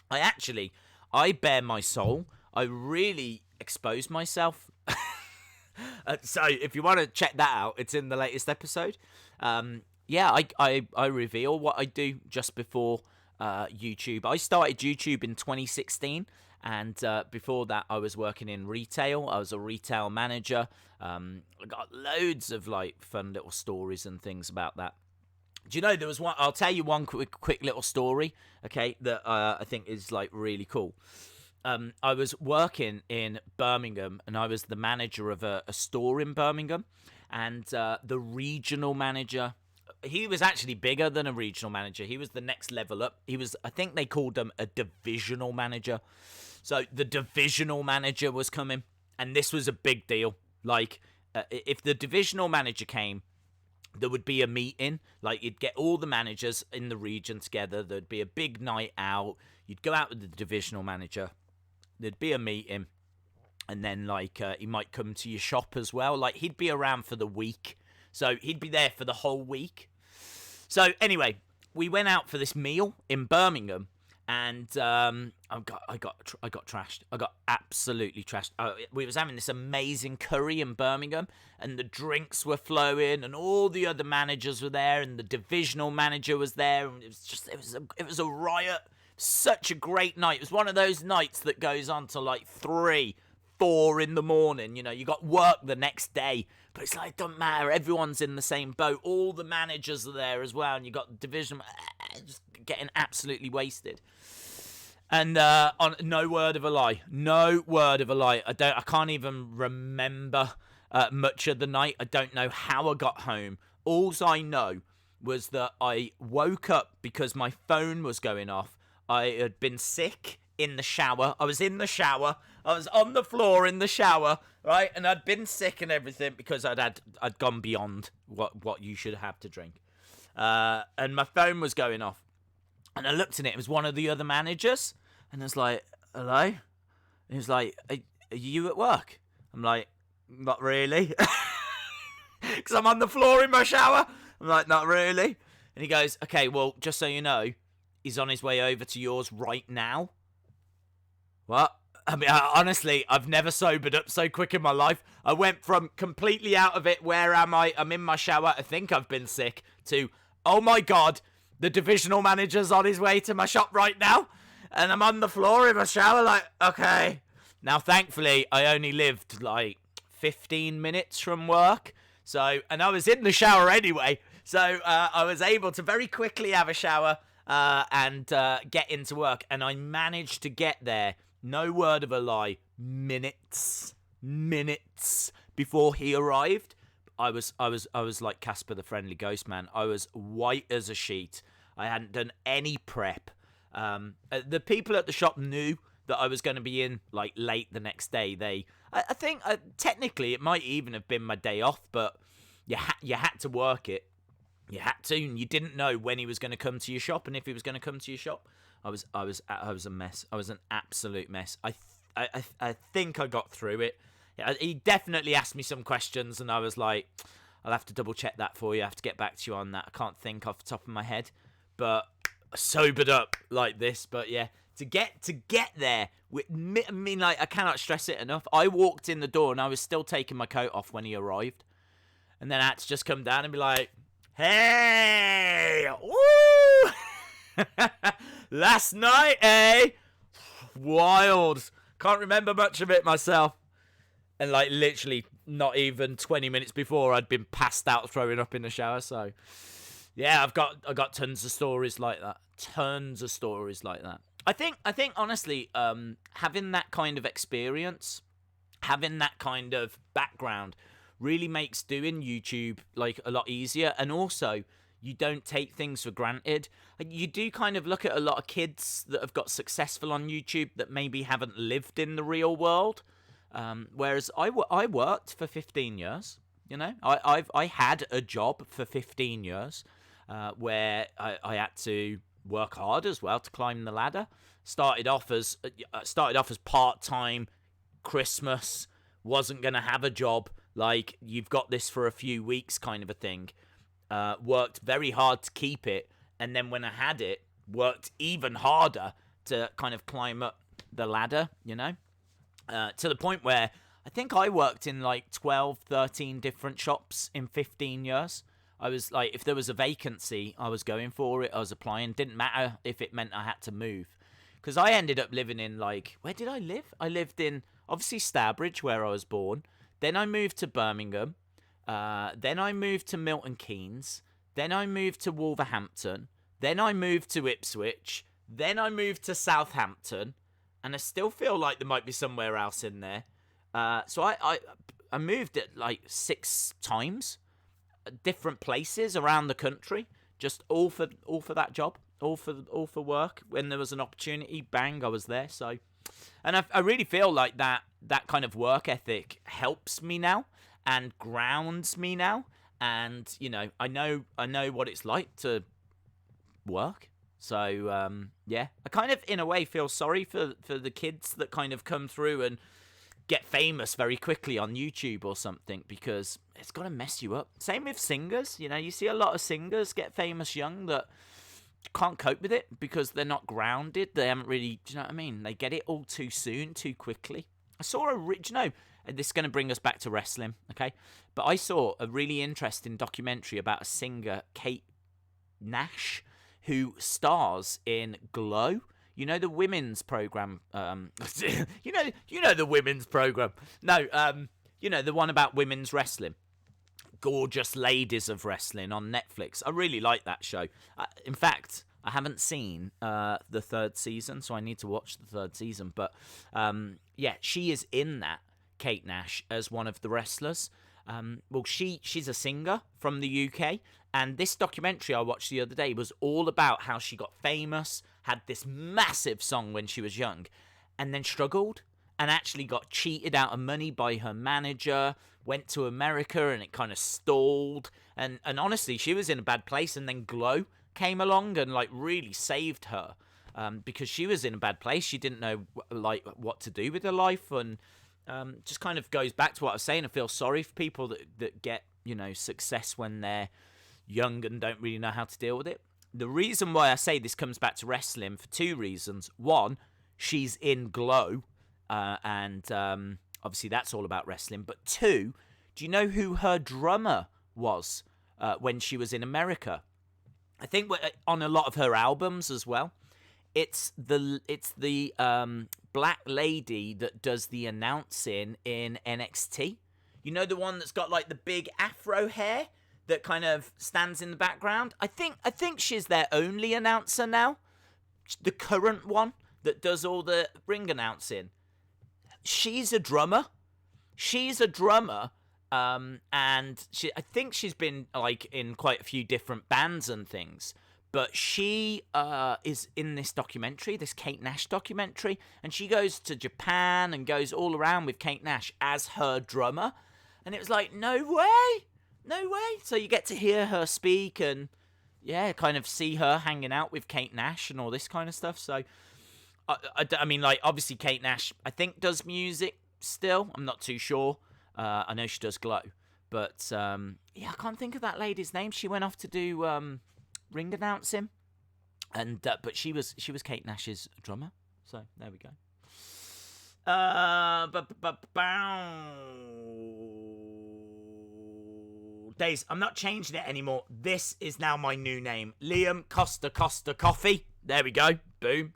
I bare my soul. I really exposed myself. So if you want to check that out, it's in the latest episode. Yeah, I reveal what I do just before YouTube. I started YouTube in 2016. And before that, I was working in retail. I was a retail manager. I got loads of like fun little stories and things about that. Do you know there was one? I'll tell you one quick little story. Okay, that I think is like really cool. I was working in Birmingham, and I was the manager of a store in Birmingham, and the regional manager. He was actually bigger than a regional manager. He was the next level up. I think they called him a divisional manager. So the divisional manager was coming, and this was a big deal. Like, if the divisional manager came, there would be a meeting. Like, you'd get all the managers in the region together. There'd be a big night out. You'd go out with the divisional manager. There'd be a meeting. And then, like, he might come to your shop as well. Like, he'd be around for the week. So he'd be there for the whole week. So, anyway, we went out for this meal in Birmingham. And I got trashed. I got absolutely trashed. We was having this amazing curry in Birmingham, and the drinks were flowing, and all the other managers were there, and the divisional manager was there, and it was a riot. Such a great night. It was one of those nights that goes on to like 3, 4 in the morning. You know, you got work the next day, but it's like it doesn't matter. Everyone's in the same boat. All the managers are there as well, and you got the division just getting absolutely wasted. And on no word of a lie, I can't even remember much of the night. I don't know how I got home. All I know was that I woke up because my phone was going off. I had been sick in the shower. I was in the shower. I was on the floor in the shower, right? And I'd been sick and everything because I'd gone beyond what you should have to drink. And my phone was going off. And I looked at it. It was one of the other managers. And I was like, hello? And he was like, are you at work? I'm like, not really. Because I'm on the floor in my shower. I'm like, not really. And he goes, okay, well, just so you know, he's on his way over to yours right now. What? I mean, honestly, I've never sobered up so quick in my life. I went from completely out of it, where am I? I'm in my shower, I think I've been sick, to, oh my God, the divisional manager's on his way to my shop right now. And I'm on the floor in my shower like, okay. Now, thankfully, I only lived like 15 minutes from work. So, and I was in the shower anyway. So I was able to very quickly have a shower and get into work. And I managed to get there, no word of a lie, minutes before he arrived. I was like Casper the Friendly Ghost, man. I was white as a sheet. I hadn't done any prep. The people at the shop knew that I was going to be in like late the next day. I think technically it might even have been my day off, but you had to work it. You had to, and you didn't know when he was going to come to your shop, and if he was going to come to your shop. I was a mess. I was an absolute mess. I think I got through it. He definitely asked me some questions, and I was like, I'll have to double check that for you. I have to get back to you on that. I can't think off the top of my head, but sobered up like this. But yeah, to get there, I mean, like, I cannot stress it enough. I walked in the door, and I was still taking my coat off when he arrived, and then I had to just come down and be like, hey, woo! Last night, eh? Wild. Can't remember much of it myself. And like literally not even 20 minutes before, I'd been passed out throwing up in the shower. So yeah, I got tons of stories like that. Tons of stories like that. I think honestly, having that kind of experience, having that kind of background really makes doing YouTube like a lot easier. And also, you don't take things for granted. You do kind of look at a lot of kids that have got successful on YouTube that maybe haven't lived in the real world. Whereas I worked for 15 years, you know, I had a job for 15 years, where I had to work hard as well to climb the ladder. Started off as part-time, Christmas, wasn't going to have a job, like you've got this for a few weeks kind of a thing. Worked very hard to keep it. And then when I had it, worked even harder to kind of climb up the ladder, you know. To the point where I think I worked in like 12, 13 different shops in 15 years. I was like, if there was a vacancy, I was going for it. I was applying. Didn't matter if it meant I had to move. Because I ended up living in like, where did I live? I lived in, obviously, Stourbridge, where I was born. Then I moved to Birmingham. Then I moved to Milton Keynes. Then I moved to Wolverhampton. Then I moved to Ipswich. Then I moved to Southampton. And I still feel like there might be somewhere else in there. So I moved it like 6 times, different places around the country, just all for that job, all for work. When there was an opportunity, bang, I was there. So, and I really feel like that kind of work ethic helps me now and grounds me now. And you know, I know what it's like to work. So, yeah, I kind of, in a way, feel sorry for the kids that kind of come through and get famous very quickly on YouTube or something, because it's got to mess you up. Same with singers. You know, you see a lot of singers get famous young that can't cope with it because they're not grounded. They haven't really, do you know what I mean? They get it all too soon, too quickly. I saw and this is going to bring us back to wrestling, okay? But I saw a really interesting documentary about a singer, Kate Nash, who stars in Glow. You know the women's program. You know the women's program. No, you know the one about women's wrestling. Gorgeous Ladies of Wrestling on Netflix. I really like that show. In fact, I haven't seen the 3rd season, so I need to watch the 3rd season. But yeah, she is in that, Kate Nash, as one of the wrestlers. Well, she's a singer from the UK, and this documentary I watched the other day was all about how she got famous, had this massive song when she was young, and then struggled, and actually got cheated out of money by her manager, went to America, and it kind of stalled, and honestly, she was in a bad place, and then Glow came along and, like, really saved her, because she was in a bad place. She didn't know, like, what to do with her life, and just kind of goes back to what I was saying. I feel sorry for people that get, you know, success when they're young and don't really know how to deal with it. The reason why I say this comes back to wrestling for 2 reasons. One, she's in Glow, and obviously that's all about wrestling. But 2, do you know who her drummer was when she was in America? I think on a lot of her albums as well. It's the black lady that does the announcing in NXT. You know, the one that's got like the big afro hair that kind of stands in the background. I think she's their only announcer now. The current one that does all the ring announcing. She's a drummer. And I think she's been like in quite a few different bands and things. But she is in this documentary, this Kate Nash documentary, and she goes to Japan and goes all around with Kate Nash as her drummer. And it was like, no way. So you get to hear her speak and, yeah, kind of see her hanging out with Kate Nash and all this kind of stuff. So, I mean, like, obviously Kate Nash, I think, does music still. I'm not too sure. I know she does Glow. But, yeah, I can't think of that lady's name. She went off to do ring announcing. And but she was Kate Nash's drummer. So, there we go. Days, I'm not changing it anymore. This is now my new name. Liam Costa Coffee. There we go. Boom.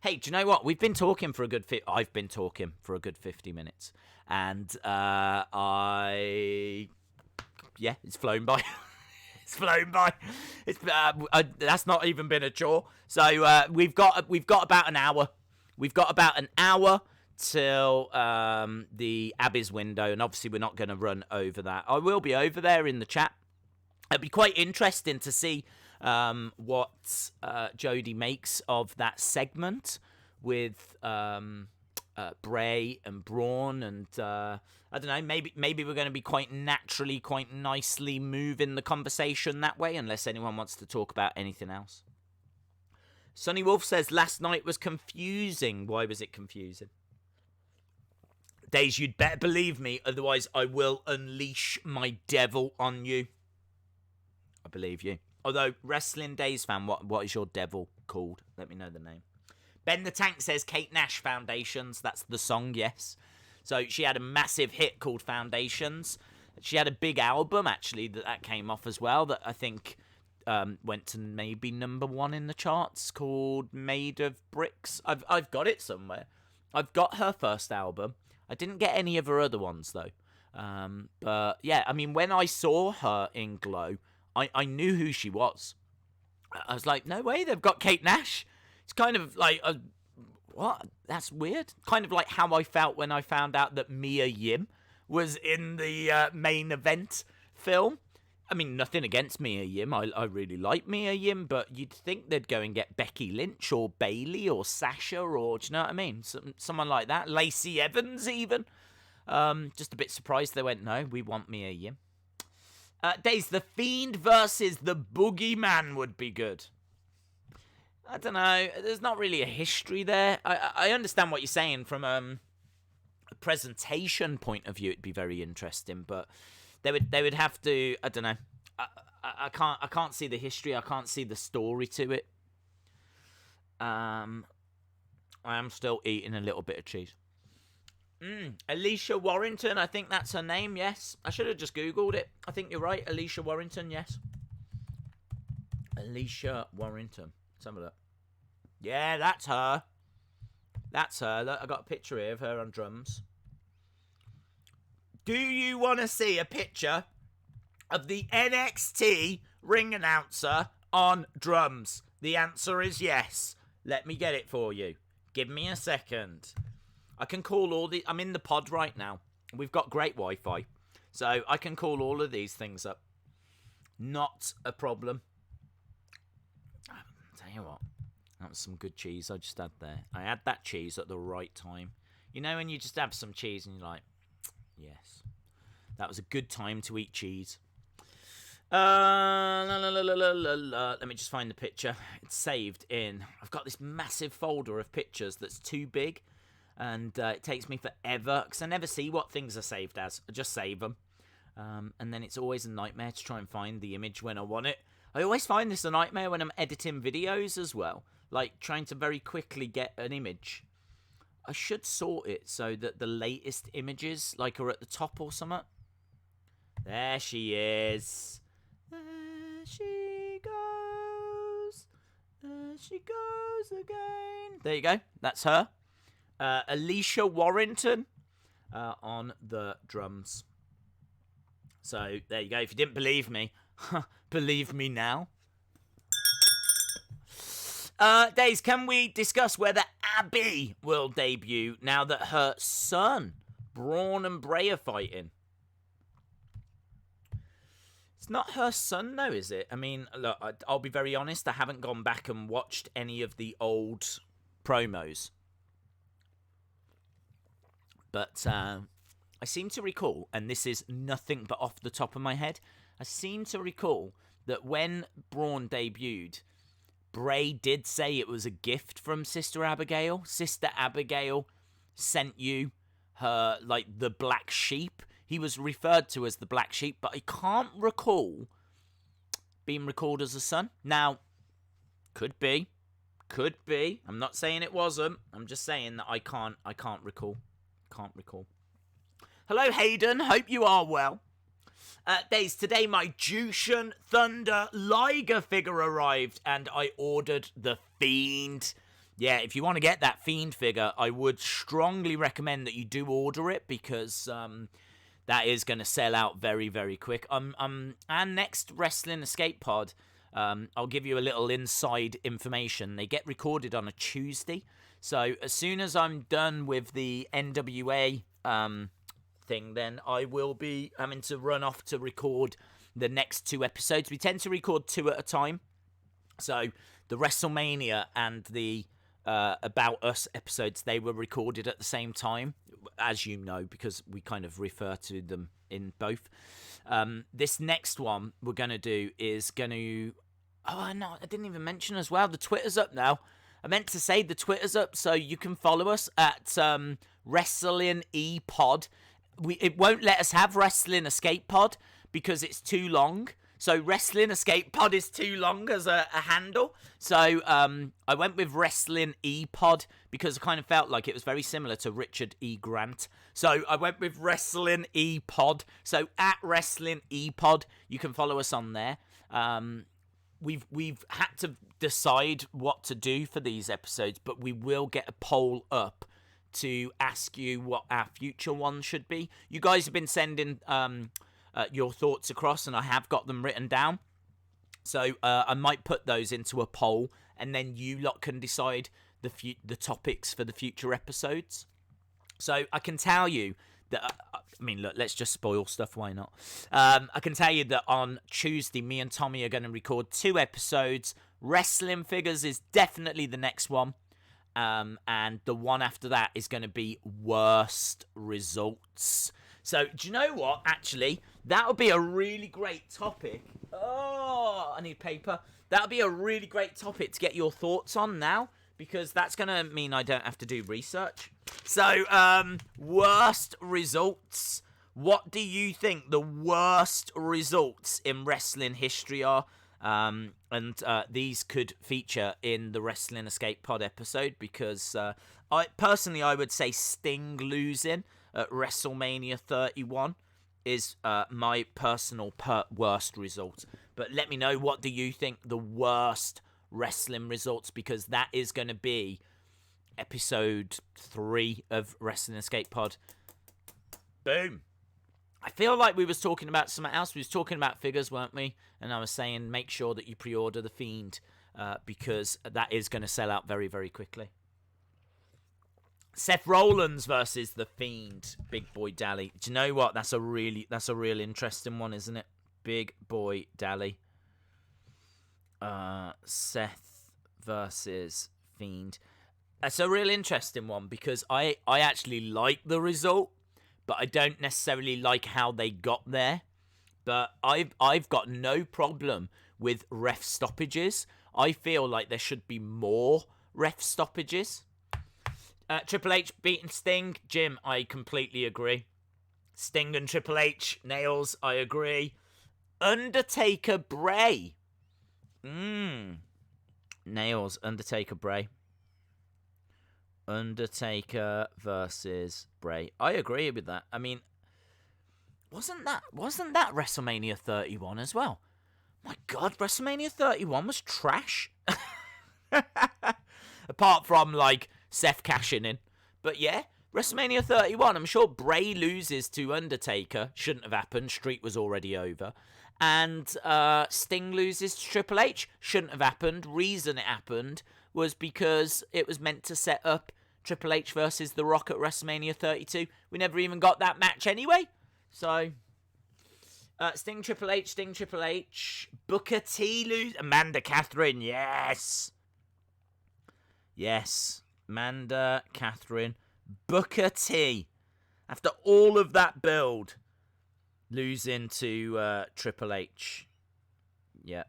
Hey, do you know what? I've been talking for a good 50 minutes. And it's flown by. It's flown by. That's not even been a chore. So we've got about an hour. We've got about an hour till the Abby's window, and obviously we're not going to run over that. I will be over there in the chat. It'd be quite interesting to see what Jody makes of that segment with Bray and Braun, and I don't know, maybe we're going to be quite nicely moving the conversation that way, unless anyone wants to talk about anything else. Sonny Wolf says, last night was confusing. Why was it confusing? Days, you'd better believe me, otherwise I will unleash my devil on you. I believe you. Although, Wrestling Days fan, what is your devil called? Let me know the name. Ben the Tank says Kate Nash Foundations. That's the song, yes. So she had a massive hit called Foundations. She had a big album, actually, that came off as well, that I think went to maybe #1 in the charts, called Made of Bricks. I've got it somewhere. I've got her first album. I didn't get any of her other ones, though. But, yeah, I mean, when I saw her in Glow, I knew who she was. I was like, no way, they've got Kate Nash. It's kind of like, what? That's weird. Kind of like how I felt when I found out that Mia Yim was in the main event film. I mean, nothing against Mia Yim. I really like Mia Yim, but you'd think they'd go and get Becky Lynch or Bayley or Sasha or, do you know what I mean? Someone like that. Lacey Evans, even. Just a bit surprised they went, no, we want Mia Yim. Days, the Fiend versus the Boogeyman would be good. I don't know. There's not really a history there. I understand what you're saying from a presentation point of view. It'd be very interesting, but they would have to. I don't know. I can't see the history. I can't see the story to it. I am still eating a little bit of cheese. Alicia Warrington, I think that's her name, yes. I should have just Googled it. I think you're right, Alicia Warrington, yes. Alicia Warrington. Let's have a look. Yeah, that's her. That's her. Look, I got a picture here of her on drums. Do you want to see a picture of the NXT ring announcer on drums? The answer is yes. Let me get it for you. Give me a second. I can call all the... I'm in the pod right now. We've got great Wi-Fi. So I can call all of these things up. Not a problem. I'll tell you what. That was some good cheese I just had there. I had that cheese at the right time. You know when you just have some cheese and you're like, yes. That was a good time to eat cheese. Let me just find the picture. It's saved in... I've got this massive folder of pictures that's too big. And it takes me forever, because I never see what things are saved as. I just save them. And then it's always a nightmare to try and find the image when I want it. I always find this a nightmare when I'm editing videos as well. Like, trying to very quickly get an image. I should sort it so that the latest images, like, are at the top or something. There she is. There she goes. There she goes again. There you go. That's her. Alicia Warrington on the drums. So there you go. If you didn't believe me, believe me now. Days, can we discuss whether Abby will debut now that her son, Braun and Bray, are fighting? It's not her son, though, is it? I mean, look, I'll be very honest. I haven't gone back and watched any of the old promos. But I seem to recall, and this is nothing but off the top of my head, I seem to recall that when Braun debuted, Bray did say it was a gift from Sister Abigail. Sister Abigail sent you her, like, the black sheep. He was referred to as the black sheep, but I can't recall being recalled as a son. Now, could be. I'm not saying it wasn't. I'm just saying that I can't recall. Can't recall. Hello, Hayden. Hope you are well. Days, today my Jushin Thunder Liger figure arrived, and I ordered the Fiend. Yeah, if you want to get that Fiend figure, I would strongly recommend that you do order it, because that is going to sell out very, very quick. And next Wrestling Escape Pod, I'll give you a little inside information. They get recorded on a Tuesday. So as soon as I'm done with the NWA thing, then I will be having to run off to record the next 2 episodes. We tend to record 2 at a time. So the WrestleMania and the About Us episodes, they were recorded at the same time, as you know, because we kind of refer to them in both. This next one we're going to do is going to... Oh, no, I didn't even mention as well. The Twitter's up now. I meant to say the Twitter's up, so you can follow us at Wrestling E Pod. It won't let us have Wrestling Escape Pod because it's too long. So Wrestling Escape Pod is too long as a handle. So I went with Wrestling E Pod because I kind of felt like it was very similar to Richard E. Grant. So I went with Wrestling E Pod. So at Wrestling E Pod, you can follow us on there. We've had to decide what to do for these episodes, but we will get a poll up to ask you what our future ones should be. You guys have been sending your thoughts across, and I have got them written down. So I might put those into a poll, and then you lot can decide the topics for the future episodes. So I can tell you that, I mean, look, let's just spoil stuff, why not? I can tell you that on Tuesday, me and Tommy are going to record 2 episodes. Wrestling Figures is definitely the next one. And the one after that is going to be Worst Results. So, do you know what? Actually, that would be a really great topic. Oh, I need paper. That would be a really great topic to get your thoughts on now, because that's going to mean I don't have to do research. So, Worst Results. What do you think the worst results in wrestling history are? And these could feature in the Wrestling Escape Pod episode, because I would say Sting losing at WrestleMania 31 is my personal worst result. But let me know, what do you think the worst wrestling results, because that is going to be episode 3 of Wrestling Escape Pod. Boom. I feel like we was talking about something else. We was talking about figures, weren't we? And I was saying make sure that you pre-order the Fiend, because that is going to sell out very, very quickly. Seth Rollins versus the Fiend, Big Boy Dally. Do you know what? That's a real interesting one, isn't it? Big Boy Dally. Seth versus Fiend. That's a real interesting one, because I actually like the result, but I don't necessarily like how they got there. But I've got no problem with ref stoppages. I feel like there should be more ref stoppages. Triple H beating Sting. Jim, I completely agree. Sting and Triple H. Nails, I agree. Undertaker Bray. Nails, Undertaker Bray. Undertaker versus Bray. I agree with that. I mean, wasn't that WrestleMania 31 as well? My God, WrestleMania 31 was trash. Apart from, like, Seth cashing in. But yeah, WrestleMania 31, I'm sure Bray loses to Undertaker. Shouldn't have happened. Streak was already over. And Sting loses to Triple H. Shouldn't have happened. Reason it happened was because it was meant to set up Triple H versus The Rock at WrestleMania 32. We never even got that match anyway. So, Sting Triple H. Booker T lose. Amanda Catherine, yes. Yes. Amanda Catherine. Booker T. After all of that build, losing to Triple H. Yeah.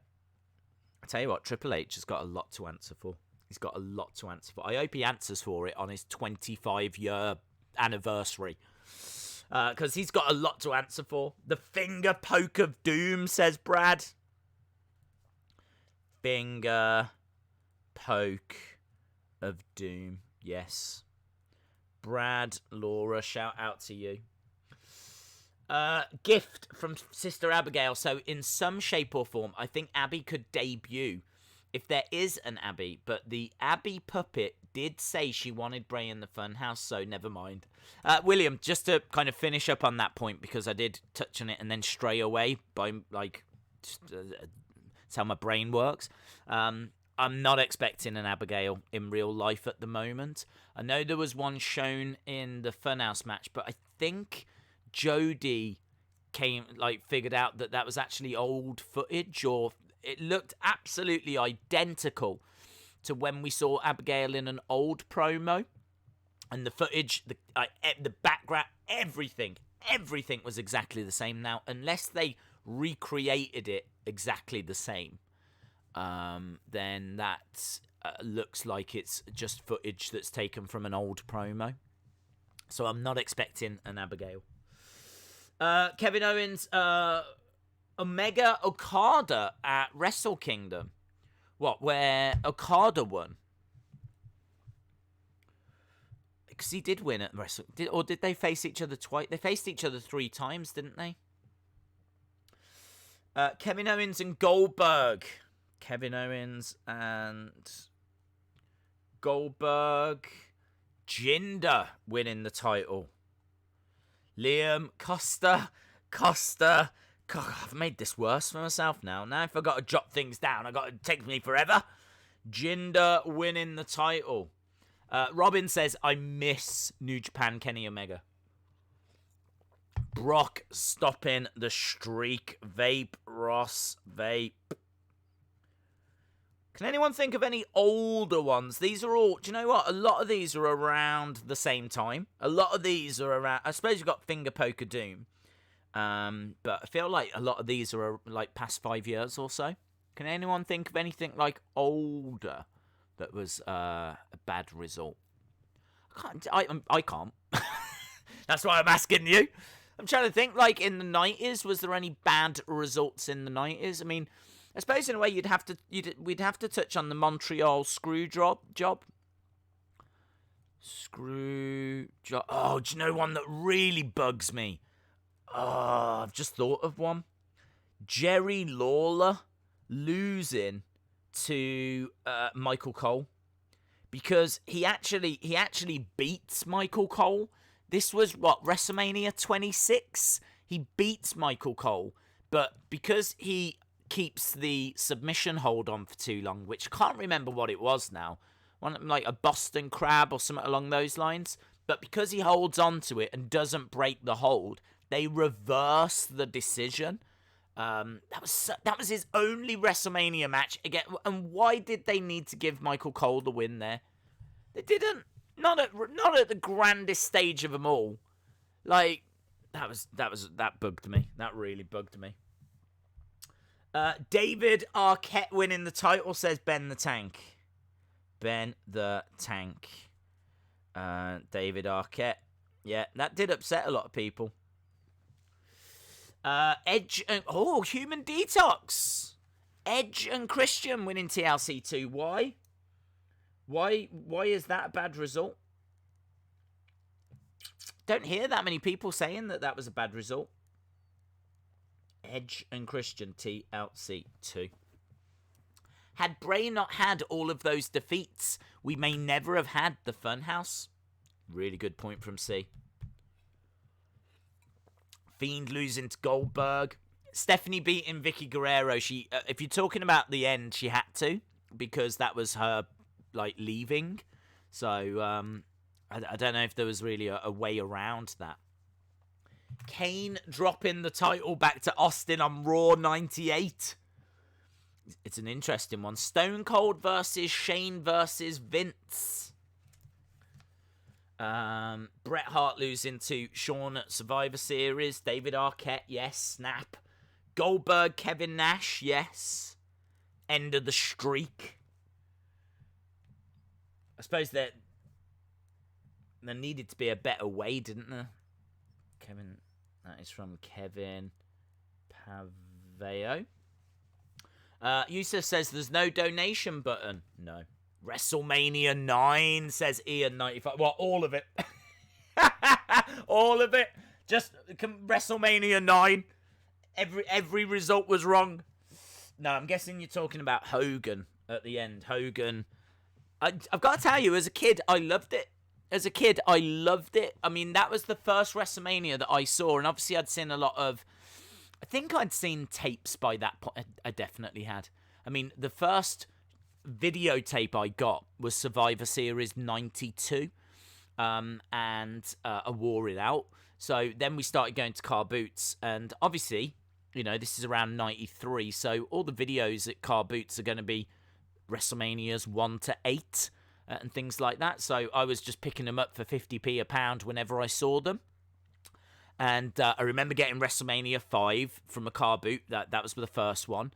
I tell you what, Triple H has got a lot to answer for. He's got a lot to answer for. I hope he answers for it on his 25-year anniversary. Because he's got a lot to answer for. The finger poke of doom, says Brad. Finger poke of doom. Yes. Brad, Laura, shout out to you. Gift from Sister Abigail. So in some shape or form, I think Abby could debut if there is an Abby. But the Abby puppet did say she wanted Bray in the Funhouse, so never mind. William, just to kind of finish up on that point, because I did touch on it and then stray away by, like, that's how my brain works. I'm not expecting an Abigail in real life at the moment. I know there was one shown in the Funhouse match, but I think Jody figured out that was actually old footage, or it looked absolutely identical to when we saw Abigail in an old promo. And the footage, the background, everything was exactly the same now, unless they recreated it exactly the same. Then that looks like it's just footage that's taken from an old promo. So I'm not expecting an Abigail. Kevin Owens, Omega Okada at Wrestle Kingdom. What, where Okada won? Because he did win at Wrestle... Did they face each other twice? They faced each other 3 times, didn't they? Kevin Owens and Goldberg. Kevin Owens and Goldberg. Jinder winning the title. Liam, Costa. God, I've made this worse for myself now. Now if I've got to jot things down, it takes me forever. Jinder winning the title. Robin says, I miss New Japan Kenny Omega. Brock stopping the streak. Vape, Ross, vape. Can anyone think of any older ones? These are all... Do you know what? A lot of these are around the same time. A lot of these are around... I suppose you've got Finger Poker Doom. But I feel like a lot of these are like past 5 years or so. Can anyone think of anything older that was a bad result? I can't. That's why I'm asking you. I'm trying to think, in the 90s, was there any bad results in the 90s? I mean, I suppose in a way we'd have to touch on the Montreal screw job. Screw job. Oh, do you know one that really bugs me? Oh, I've just thought of one. Jerry Lawler losing to Michael Cole, because he actually beats Michael Cole. This was WrestleMania 26. He beats Michael Cole, but because he keeps the submission hold on for too long, which I can't remember what it was now, like a Boston Crab or something along those lines. But because he holds on to it and doesn't break the hold, they reverse the decision. That was his only WrestleMania match again. And why did they need to give Michael Cole the win there? They didn't. Not at the grandest stage of them all. That bugged me. That really bugged me. David Arquette winning the title, says Ben the Tank. Ben the Tank. David Arquette. Yeah, that did upset a lot of people. Edge and... Oh, Human Detox. Edge and Christian winning TLC 2. Why? Why is that a bad result? Don't hear that many people saying that was a bad result. Edge and Christian TLC 2. Had Bray not had all of those defeats, we may never have had the Funhouse. Really good point from C. Fiend losing to Goldberg. Stephanie beating Vicky Guerrero. She, if you're talking about the end, she had to, because that was her leaving. So I don't know if there was really a way around that. Kane dropping the title back to Austin on Raw 98. It's an interesting one. Stone Cold versus Shane versus Vince. Bret Hart losing to Shawn at Survivor Series. David Arquette, yes. Snap. Goldberg, Kevin Nash, yes. End of the streak. I suppose that there needed to be a better way, didn't there? Kevin, that is from Kevin Paveo. Yusuf says there's no donation button. No. WrestleMania 9, says Ian95. Well, all of it. All of it. Just WrestleMania 9. Every result was wrong. No, I'm guessing you're talking about Hogan at the end. Hogan. I've got to tell you, as a kid, I loved it. I mean, that was the first WrestleMania that I saw. And obviously, I'd seen a lot of... I think I'd seen tapes by that point. I definitely had. I mean, the first videotape I got was Survivor Series 92 and A War It Out. So then we started going to Car Boots. And obviously, you know, this is around 93. So all the videos at Car Boots are going to be WrestleManias 1 to 8 and things like that. So I was just picking them up for 50p a pound whenever I saw them. And I remember getting WrestleMania 5 from a car boot. That was the first one.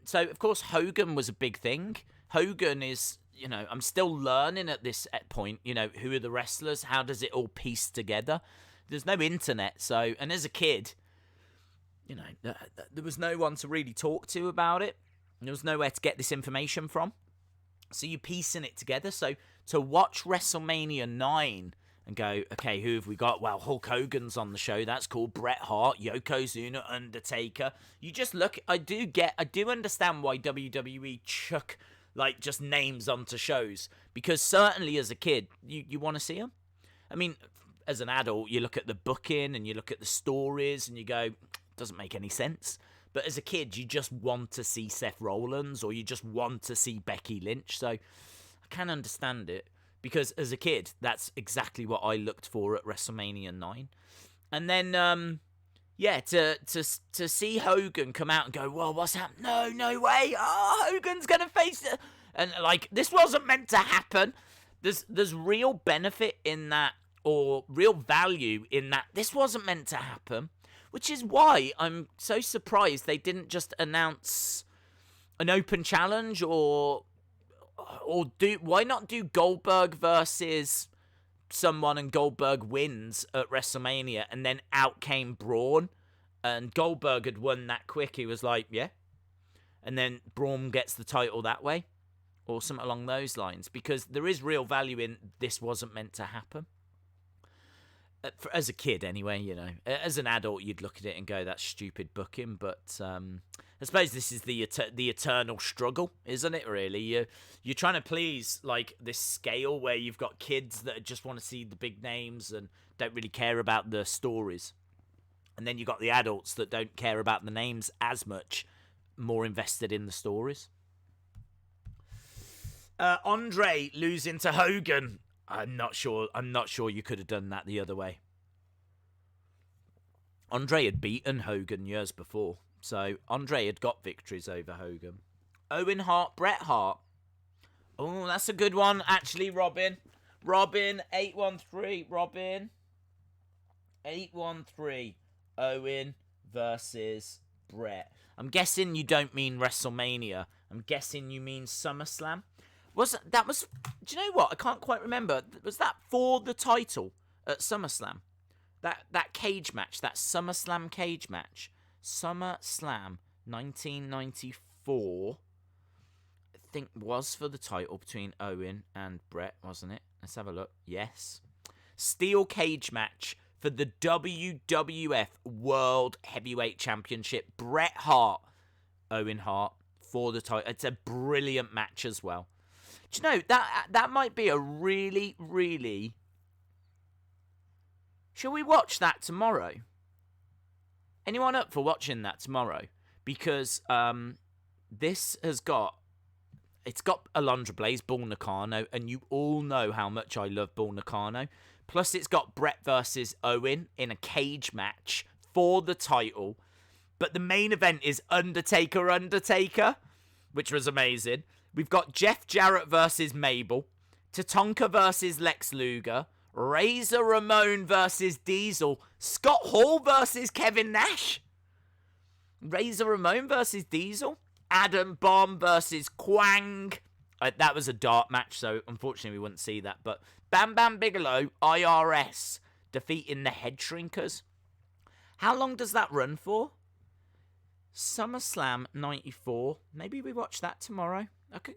So, of course, Hogan was a big thing. Hogan is, you know, I'm still learning at this point, you know, who are the wrestlers? How does it all piece together? There's no internet. So, and as a kid, you know, there was no one to really talk to about it. There was nowhere to get this information from. So you're piecing it together. So to watch WrestleMania 9... and go, okay, who have we got? Well, Hulk Hogan's on the show. That's cool. Bret Hart, Yokozuna, Undertaker. You just look. I do understand why WWE chuck just names onto shows, because certainly as a kid, you want to see them. I mean, as an adult, you look at the booking and you look at the stories and you go, doesn't make any sense. But as a kid, you just want to see Seth Rollins or you just want to see Becky Lynch. So I can understand it. Because as a kid, that's exactly what I looked for at WrestleMania 9. And then, to see Hogan come out and go, well, what's happening? No way. Oh, Hogan's going to face it. And, this wasn't meant to happen. There's real benefit in that, or real value in that. This wasn't meant to happen. Which is why I'm so surprised they didn't just announce an open challenge or why not do Goldberg versus someone and Goldberg wins at WrestleMania and then out came Braun and Goldberg had won that quick. He was like, yeah. And then Braun gets the title that way or something along those lines, because there is real value in this wasn't meant to happen. As a kid anyway, you know. As an adult, you'd look at it and go, that's stupid booking. But I suppose this is the eternal struggle, isn't it, really? You're trying to please, this scale where you've got kids that just want to see the big names and don't really care about the stories. And then you've got the adults that don't care about the names as much, more invested in the stories. Andre losing to Hogan. I'm not sure you could have done that the other way. Andre had beaten Hogan years before, so Andre had got victories over Hogan. Owen Hart, Bret Hart. Oh, that's a good one, actually, Robin. Robin, 813. Robin, 813. Owen versus Bret. I'm guessing you don't mean WrestleMania. I'm guessing you mean SummerSlam. Do you know what? I can't quite remember. Was that for the title at SummerSlam? That cage match, that SummerSlam cage match. SummerSlam 1994, I think, was for the title between Owen and Bret, wasn't it? Let's have a look. Yes. Steel cage match for the WWF World Heavyweight Championship. Bret Hart, Owen Hart for the title. It's a brilliant match as well. Do you know, that might be a really, really... Shall we watch that tomorrow? Anyone up for watching that tomorrow? Because this has got... It's got Alundra Blaze, Bull Nakano, and you all know how much I love Bull Nakano. Plus, it's got Brett versus Owen in a cage match for the title. But the main event is Undertaker, which was amazing. We've got Jeff Jarrett versus Mabel, Tatanka versus Lex Luger, Razor Ramon versus Diesel, Scott Hall versus Kevin Nash, Razor Ramon versus Diesel, Adam Bomb versus Kwang. That was a dark match, so unfortunately we wouldn't see that. But Bam Bam Bigelow, IRS, defeating the Head Shrinkers. How long does that run for? SummerSlam 94. Maybe we watch that tomorrow.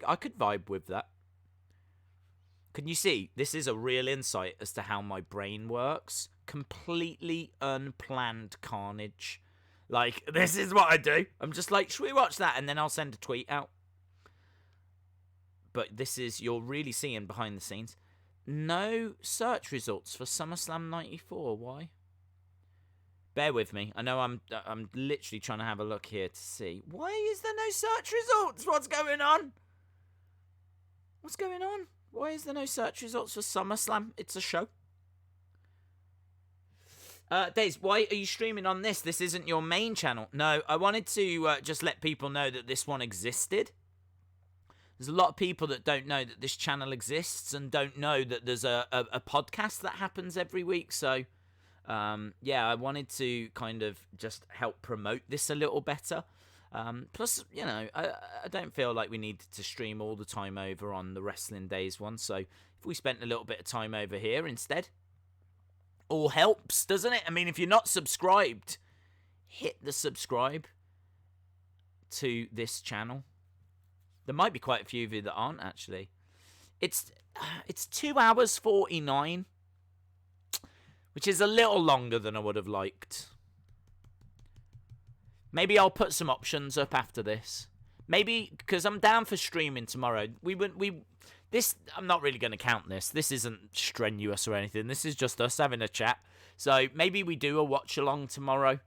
I could vibe with that. Can you see? This is a real insight as to how my brain works. Completely unplanned carnage. Like, this is what I do. I'm just like, should we watch that? And then I'll send a tweet out. But this is, you're really seeing behind the scenes. No search results for SummerSlam 94. Why? Bear with me. I know I'm literally trying to have a look here to see. Why is there no search results? What's going on? What's going on? Why is there no search results for SummerSlam? It's a show. Daze, why are you streaming on this? This isn't your main channel. No, I wanted to just let people know that this one existed. There's a lot of people that don't know that this channel exists and don't know that there's a podcast that happens every week. So, yeah, I wanted to kind of just help promote this a little better. Plus, you know, I don't feel like we need to stream all the time over on the Wrestling Days one. So if we spent a little bit of time over here instead, all helps, doesn't it? I mean, if you're not subscribed, hit the subscribe to this channel. There might be quite a few of you that aren't, actually. It's 2 hours 49, which is a little longer than I would have liked. Maybe I'll put some options up after this. Maybe, because I'm down for streaming tomorrow. I'm not really going to count this. This isn't strenuous or anything. This is just us having a chat. So maybe we do a watch along tomorrow.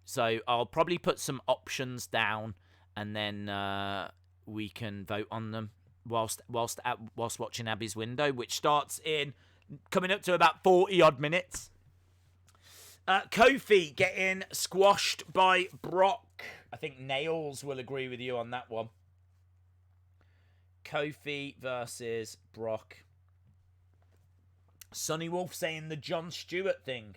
So I'll probably put some options down, and then we can vote on them whilst watching Abby's Window, which starts in coming up to about 40 odd minutes. Kofi getting squashed by Brock. I think Nails will agree with you on that one. Kofi versus Brock. Sonny Wolf saying the Jon Stewart thing.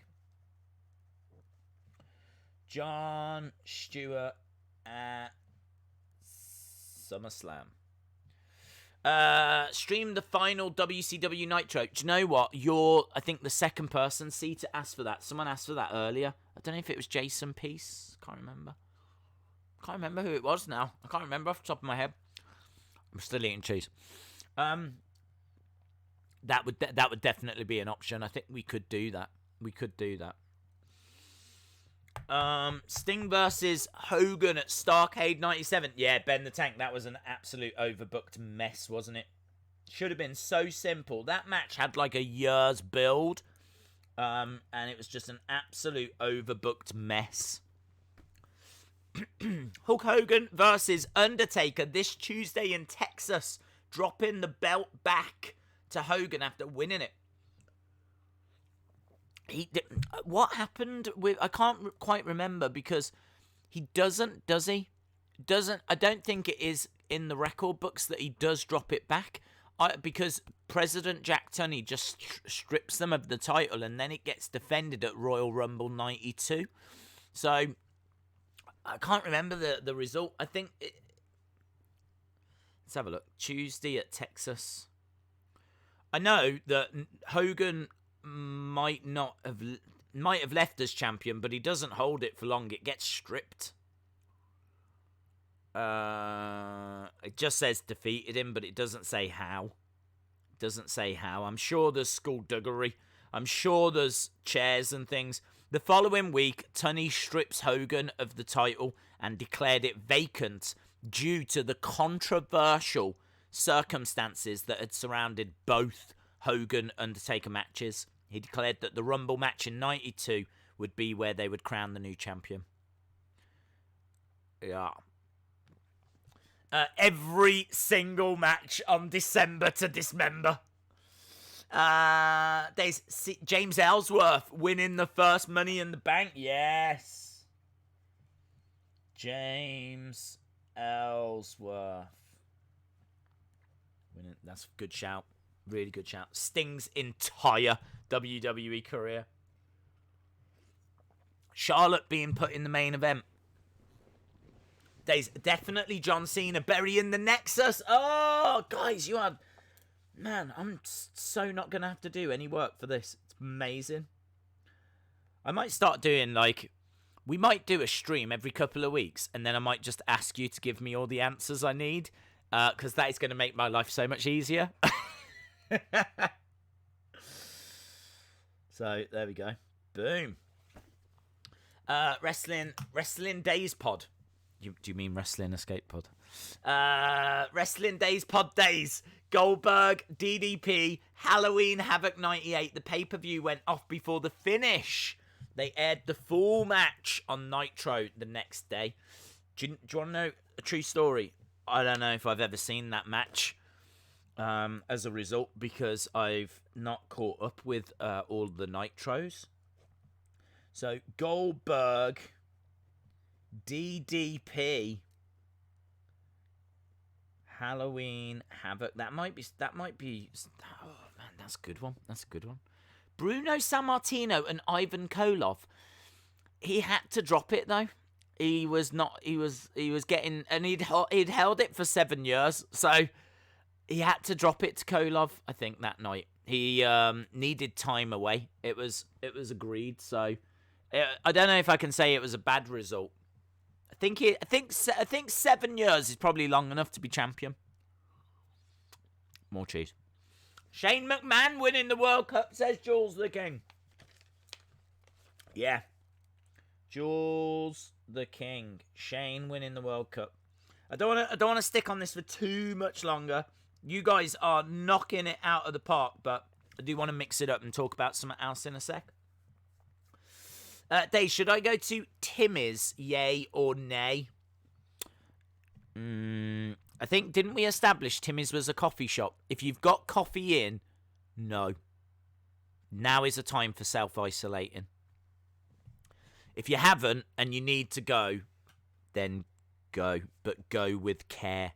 Jon Stewart at SummerSlam. Stream the final WCW Nitro. Do you know what? You're, I think, the second person, see, to ask for that. Someone asked for that earlier. I don't know if it was Jason Peace. Can't remember. Can't remember who it was now. I can't remember off the top of my head. I'm still eating cheese. That would definitely be an option. I think we could do that. Sting versus Hogan at Starrcade 97. Yeah, Ben the Tank, that was an absolute overbooked mess, wasn't it? Should have been so simple. That match had like a year's build, and it was just an absolute overbooked mess. Hulk Hogan versus Undertaker this Tuesday in Texas, dropping the belt back to Hogan after winning it. What happened with... I can't quite remember, because he doesn't, does he? I don't think it is in the record books that he does drop it back. Because President Jack Tunney just strips them of the title, and then it gets defended at Royal Rumble 92. So, I can't remember the result. I think... Let's have a look. Tuesday at Texas. I know that Hogan might have left as champion, but he doesn't hold it for long. It gets stripped. It just says defeated him, but it doesn't say how. I'm sure there's skullduggery. I'm sure there's chairs and things. The following week, Tunney strips Hogan of the title and declared it vacant due to the controversial circumstances that had surrounded both Hogan Undertaker matches. He declared that the Rumble match in 92 would be where they would crown the new champion. Yeah. Every single match on December to Dismember. There's James Ellsworth winning the first Money in the Bank. Yes. James Ellsworth. Winning. That's a good shout. Really good shout. Sting's entire WWE career. Charlotte being put in the main event. There's definitely John Cena burying the Nexus. Oh, guys, you are... Man, I'm so not going to have to do any work for this. It's amazing. I might start doing, like... We might do a stream every couple of weeks, and then I might just ask you to give me all the answers I need, because that is going to make my life so much easier. So, there we go. Boom. Wrestling Days Pod. Do you mean Wrestling Escape Pod? Wrestling Days Pod Days. Goldberg, DDP, Halloween Havoc 98. The pay-per-view went off before the finish. They aired the full match on Nitro the next day. Do you want to know a true story? I don't know if I've ever seen that match as a result, because I've not caught up with all the Nitros. So, Goldberg... DDP, Halloween Havoc. That might be. Oh man, that's a good one. Bruno Sammartino and Ivan Koloff. He had to drop it though. He was getting, and he'd held it for 7 years, so he had to drop it to Koloff. I think that night he needed time away. It was agreed. So I don't know if I can say it was a bad result. I think 7 years is probably long enough to be champion. More cheese. Shane McMahon winning the World Cup, says Jules the King. Yeah. Jules the King. Shane winning the World Cup. I don't want to stick on this for too much longer. You guys are knocking it out of the park, but I do want to mix it up and talk about something else in a sec. Dave, should I go to Timmy's, yay or nay? I think, didn't we establish Timmy's was a coffee shop? If you've got coffee in, no. Now is the time for self-isolating. If you haven't and you need to go, then go. But go with care.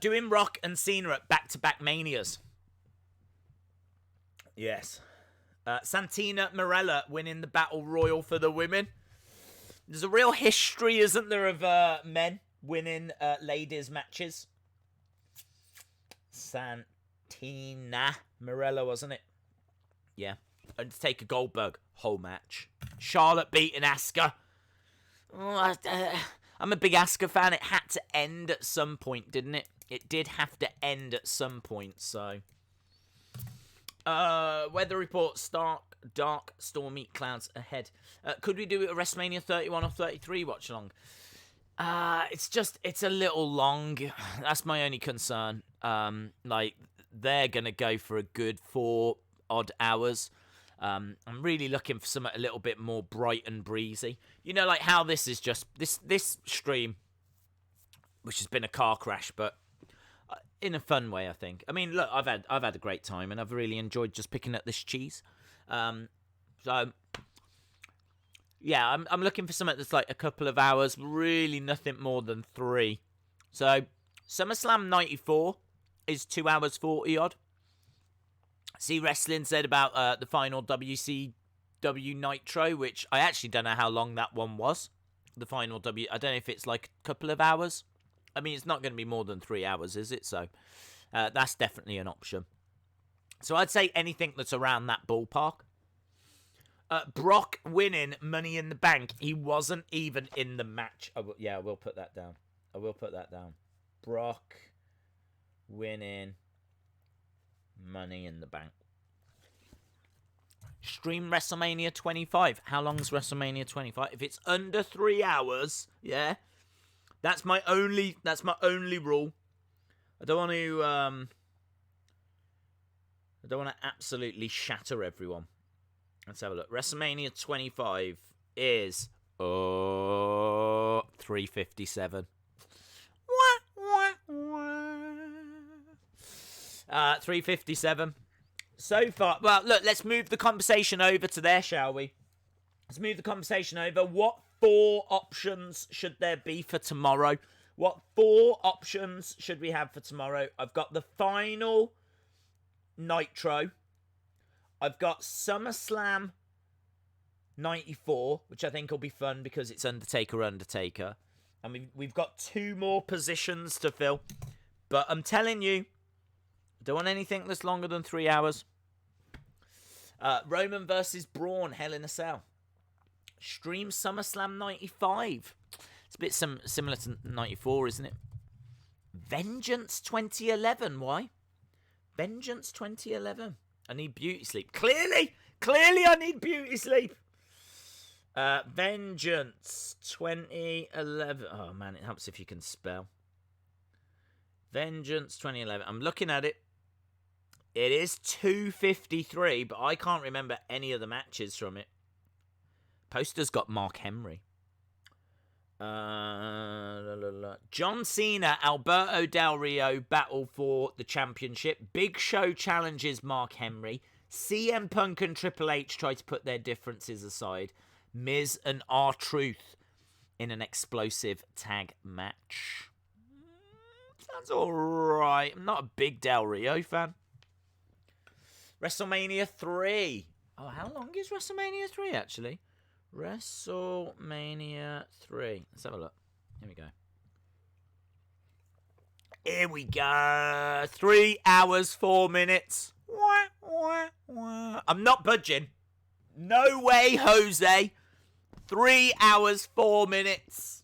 Doing Rock and Cena at back-to-back Manias. Yes. Santina Marella winning the Battle Royal for the women. There's a real history, isn't there, of men winning ladies' matches. Santina Marella, wasn't it? Yeah. Undertaker Goldberg, whole match. Charlotte beating Asuka. Oh, I'm a big Asuka fan. It had to end at some point, didn't it? It did have to end at some point, so... weather report, dark, stormy clouds ahead. Could we do a WrestleMania 31 or 33 watch along? It's a little long. That's my only concern. They're going to go for a good 4 odd hours. I'm really looking for something a little bit more bright and breezy. You know, like how this is just, this stream, which has been a car crash, but in a fun way, I think. I mean, look, I've had a great time, and I've really enjoyed just picking up this cheese. So, yeah, I'm looking for something that's like a couple of hours, really nothing more than 3. So, SummerSlam 94 is 2 hours 40 odd. See, Wrestling said about the final WCW Nitro, which I actually don't know how long that one was. The final I don't know if it's like a couple of hours. I mean, it's not going to be more than 3 hours, is it? So, that's definitely an option. So, I'd say anything that's around that ballpark. Brock winning Money in the Bank. He wasn't even in the match. I will put that down. Brock winning Money in the Bank. Stream WrestleMania 25. How long is WrestleMania 25? If it's under 3 hours, yeah... That's my only rule. I don't want to absolutely shatter everyone. Let's have a look. WrestleMania 25 is 357. 357. So far, well, look, let's move the conversation over to there, shall we? Let's move the conversation over. What 4 options should there be for tomorrow? What 4 options should we have for tomorrow? I've got the final Nitro. I've got SummerSlam 94, which I think will be fun because it's Undertaker. And we've got 2 more positions to fill. But I'm telling you, don't want anything that's longer than 3 hours. Roman versus Braun, Hell in a Cell. Stream SummerSlam 95. It's a bit similar to 94, isn't it? Vengeance 2011. Why? Vengeance 2011. I need beauty sleep. Clearly I need beauty sleep. Vengeance 2011. Oh, man, it helps if you can spell. Vengeance 2011. I'm looking at it. It is 253, but I can't remember any of the matches from it. Poster's got Mark Henry. John Cena, Alberto Del Rio battle for the championship. Big Show challenges Mark Henry. CM Punk and Triple H try to put their differences aside. Miz and R-Truth in an explosive tag match. Sounds alright. I'm not a big Del Rio fan. WrestleMania 3. Oh, how long is WrestleMania 3 actually? WrestleMania 3. Let's have a look. Here we go. Here we go. 3 hours, 4 minutes. I'm not budging. No way, Jose. 3 hours, 4 minutes.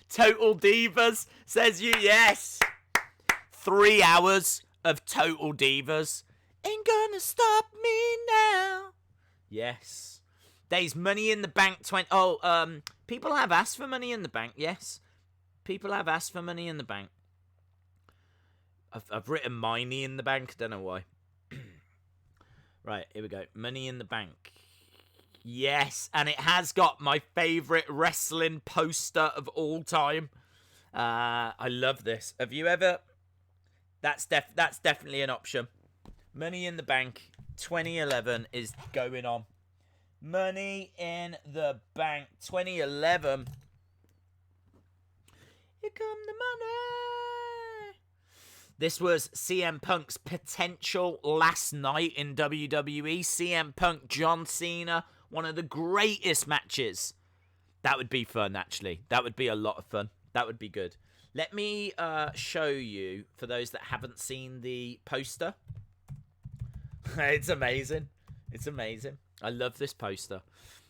Total Divas says you yes. 3 hours of Total Divas. Ain't gonna stop me now. Yes. There's Money in the Bank 20. People have asked for Money in the Bank. Yes. People have asked for Money in the Bank. I've written Miney in the Bank. Don't know why. Right, here we go. Money in the Bank. Yes, and it has got my favourite wrestling poster of all time. I love this. Have you ever... That's definitely an option. Money in the Bank 2011 is going on. Money in the Bank 2011. Here come the money. This was CM Punk's potential last night in WWE. CM Punk, John Cena. One of the greatest matches. That would be fun, actually. That would be a lot of fun. That would be good. Let me show you, for those that haven't seen the poster. It's amazing. It's amazing. I love this poster.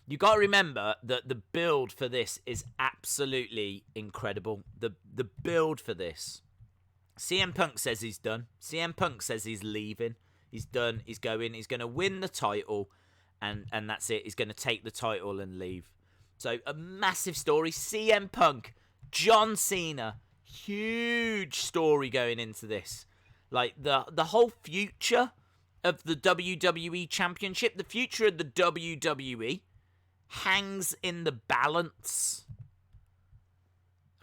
You got to remember that the build for this is absolutely incredible. The build for this. CM Punk says he's done. CM Punk says he's leaving. He's done. He's going. He's going to win the title. And that's it. He's going to take the title and leave. So a massive story. CM Punk, John Cena. Huge story going into this. Like the whole future of the WWE Championship, the future of the WWE hangs in the balance.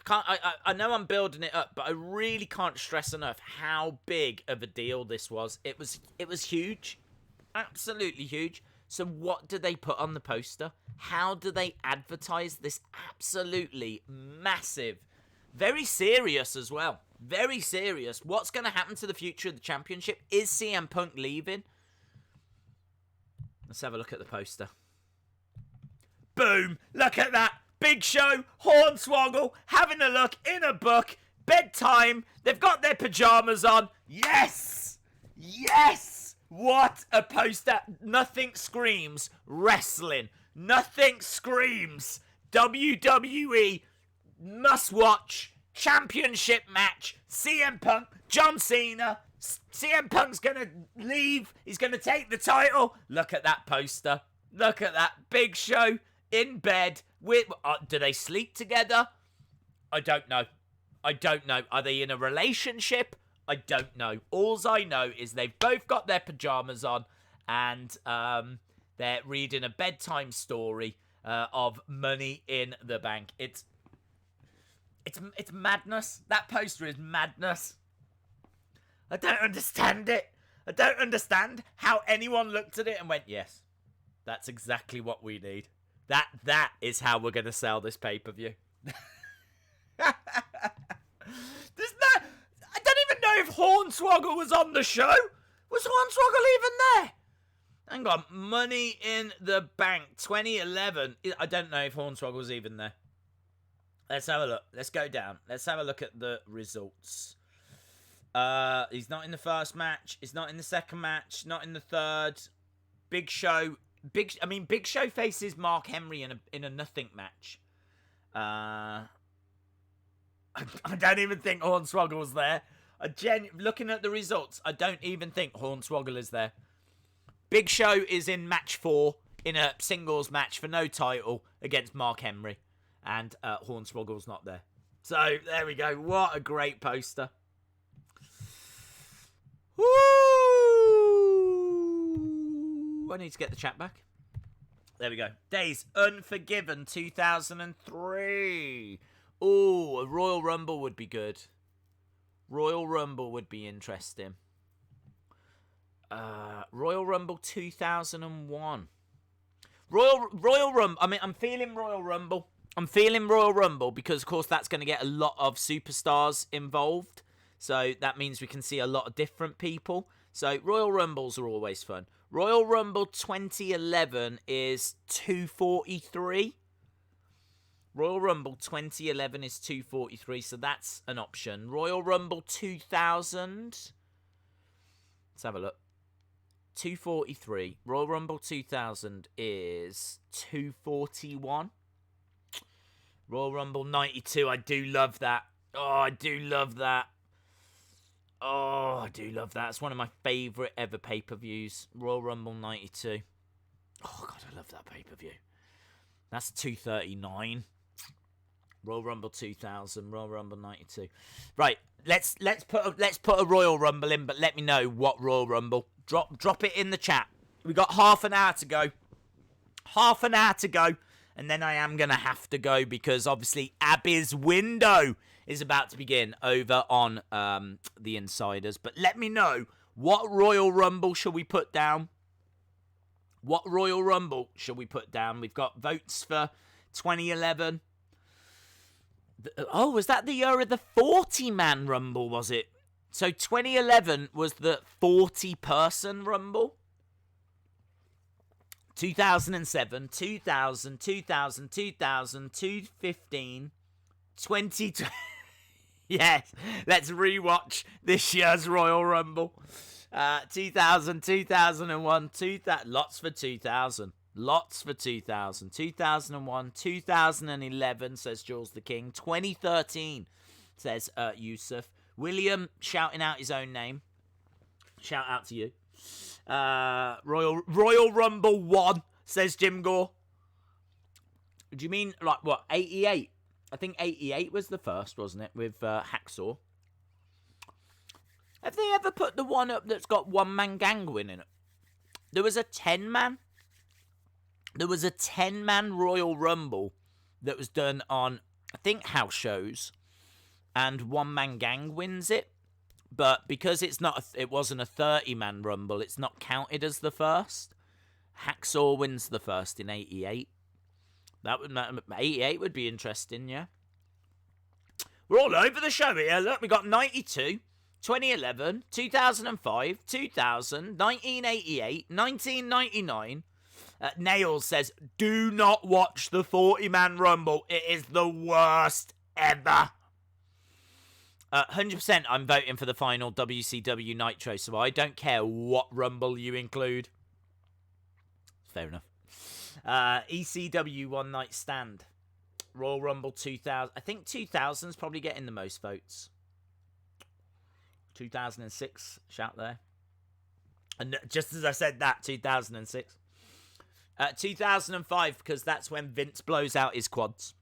I know I'm building it up, but I really can't stress enough how big of a deal this was. It was huge. Absolutely huge. So what do they put on the poster? How do they advertise this absolutely massive, very serious as well? Very serious. What's going to happen to the future of the championship? Is CM Punk leaving? Let's have a look at the poster. Boom! Look at that! Big Show, Hornswoggle, having a look in a book. Bedtime. They've got their pajamas on. Yes! Yes! What a poster. Nothing screams wrestling. Nothing screams WWE must-watch championship match. CM Punk, John Cena. CM Punk's going to leave. He's going to take the title. Look at that poster. Look at that. Big Show in bed. Do they sleep together? I don't know. Are they in a relationship? I don't know. All I know is they've both got their pajamas on and they're reading a bedtime story of Money in the Bank. It's madness. That poster is madness. I don't understand it. I don't understand how anyone looked at it and went, yes, that's exactly what we need. That is how we're going to sell this pay-per-view. I don't even know if Hornswoggle was on the show. Was Hornswoggle even there? Hang on. Money in the Bank 2011. I don't know if Hornswoggle was even there. Let's have a look. Let's go down. Let's have a look at the results. He's not in the first match. He's not in the second match. Not in the third. Big Show. Big Show faces Mark Henry in a nothing match. I don't even think Hornswoggle was there. Looking at the results, I don't even think Hornswoggle is there. Big Show is in match 4 in a singles match for no title against Mark Henry. And Hornswoggle's not there. So, there we go. What a great poster. Woo! I need to get the chat back. There we go. Days Unforgiven 2003. Oh, a Royal Rumble would be good. Royal Rumble would be interesting. Royal Rumble 2001. Royal Rumble. I mean, I'm feeling Royal Rumble. Because, of course, that's going to get a lot of superstars involved. So that means we can see a lot of different people. So Royal Rumbles are always fun. Royal Rumble 2011 is 243. Royal Rumble 2011 is 243, so that's an option. Royal Rumble 2000. Let's have a look. 243. Royal Rumble 2000 is 241. Royal Rumble 92. I do love that. Oh, I do love that. It's one of my favourite ever pay-per-views. Royal Rumble 92. Oh, God, I love that pay-per-view. That's 239. Royal Rumble 2000, Royal Rumble 92. Right, let's put a Royal Rumble in, but let me know what Royal Rumble. Drop it in the chat. We got half an hour to go. And then I am going to have to go because obviously Abby's window is about to begin over on the Insiders. But let me know, what Royal Rumble shall we put down? We've got votes for 2011. Was that the year of the 40-man Rumble, was it? So 2011 was the 40-person Rumble. 2007, 2000, 2000, 2000, 2015, 2020. Yes, let's rewatch this year's Royal Rumble. 2000, 2001, 2000. Lots for 2000. 2001, 2011, says Jules the King. 2013, says Yusuf. William shouting out his own name. Shout out to you. Royal Rumble 1, says Jim Gore. Do you mean, like, what, 88? I think 88 was the first, wasn't it, with Hacksaw? Have they ever put the one up that's got one-man gang win in it? There was a 10-man Royal Rumble that was done on, I think, house shows, and one-man gang wins it. But because it wasn't a 30-man Rumble, it's not counted as the first. Hacksaw wins the first in 88. 88 would be interesting, yeah. We're all over the show here. Look, we got 92, 2011, 2005, 2000, 1988, 1999. Nails says, do not watch the 40-man Rumble. It is the worst ever. 100% I'm voting for the final WCW Nitro, so I don't care what Rumble you include. Fair enough. ECW One Night Stand. Royal Rumble 2000. I think 2000's probably getting the most votes. 2006, shout there. And just as I said that, 2006. 2005, because that's when Vince blows out his quads.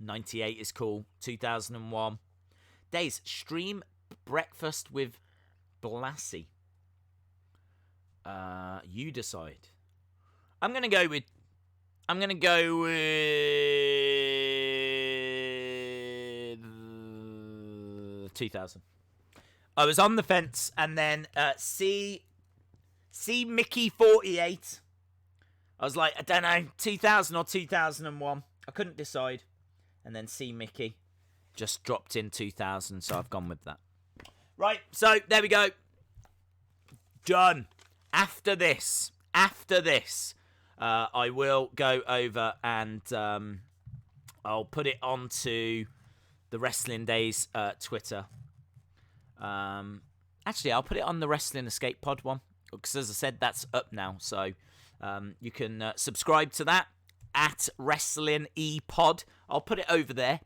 98 is cool. 2001. Days, stream Breakfast with Blassie. You decide. I'm going to go with 2000. I was on the fence, and then see Mickey 48. I was like, I don't know, 2000 or 2001. I couldn't decide. And then see Mickey just dropped in 2000, so I've gone with that. Right, so there we go. Done. After this, I will go over and I'll put it onto the Wrestling Days Twitter. Actually, I'll put it on the Wrestling Escape Pod one, because as I said, that's up now. So you can subscribe to that at Wrestling ePod. I'll put it over there.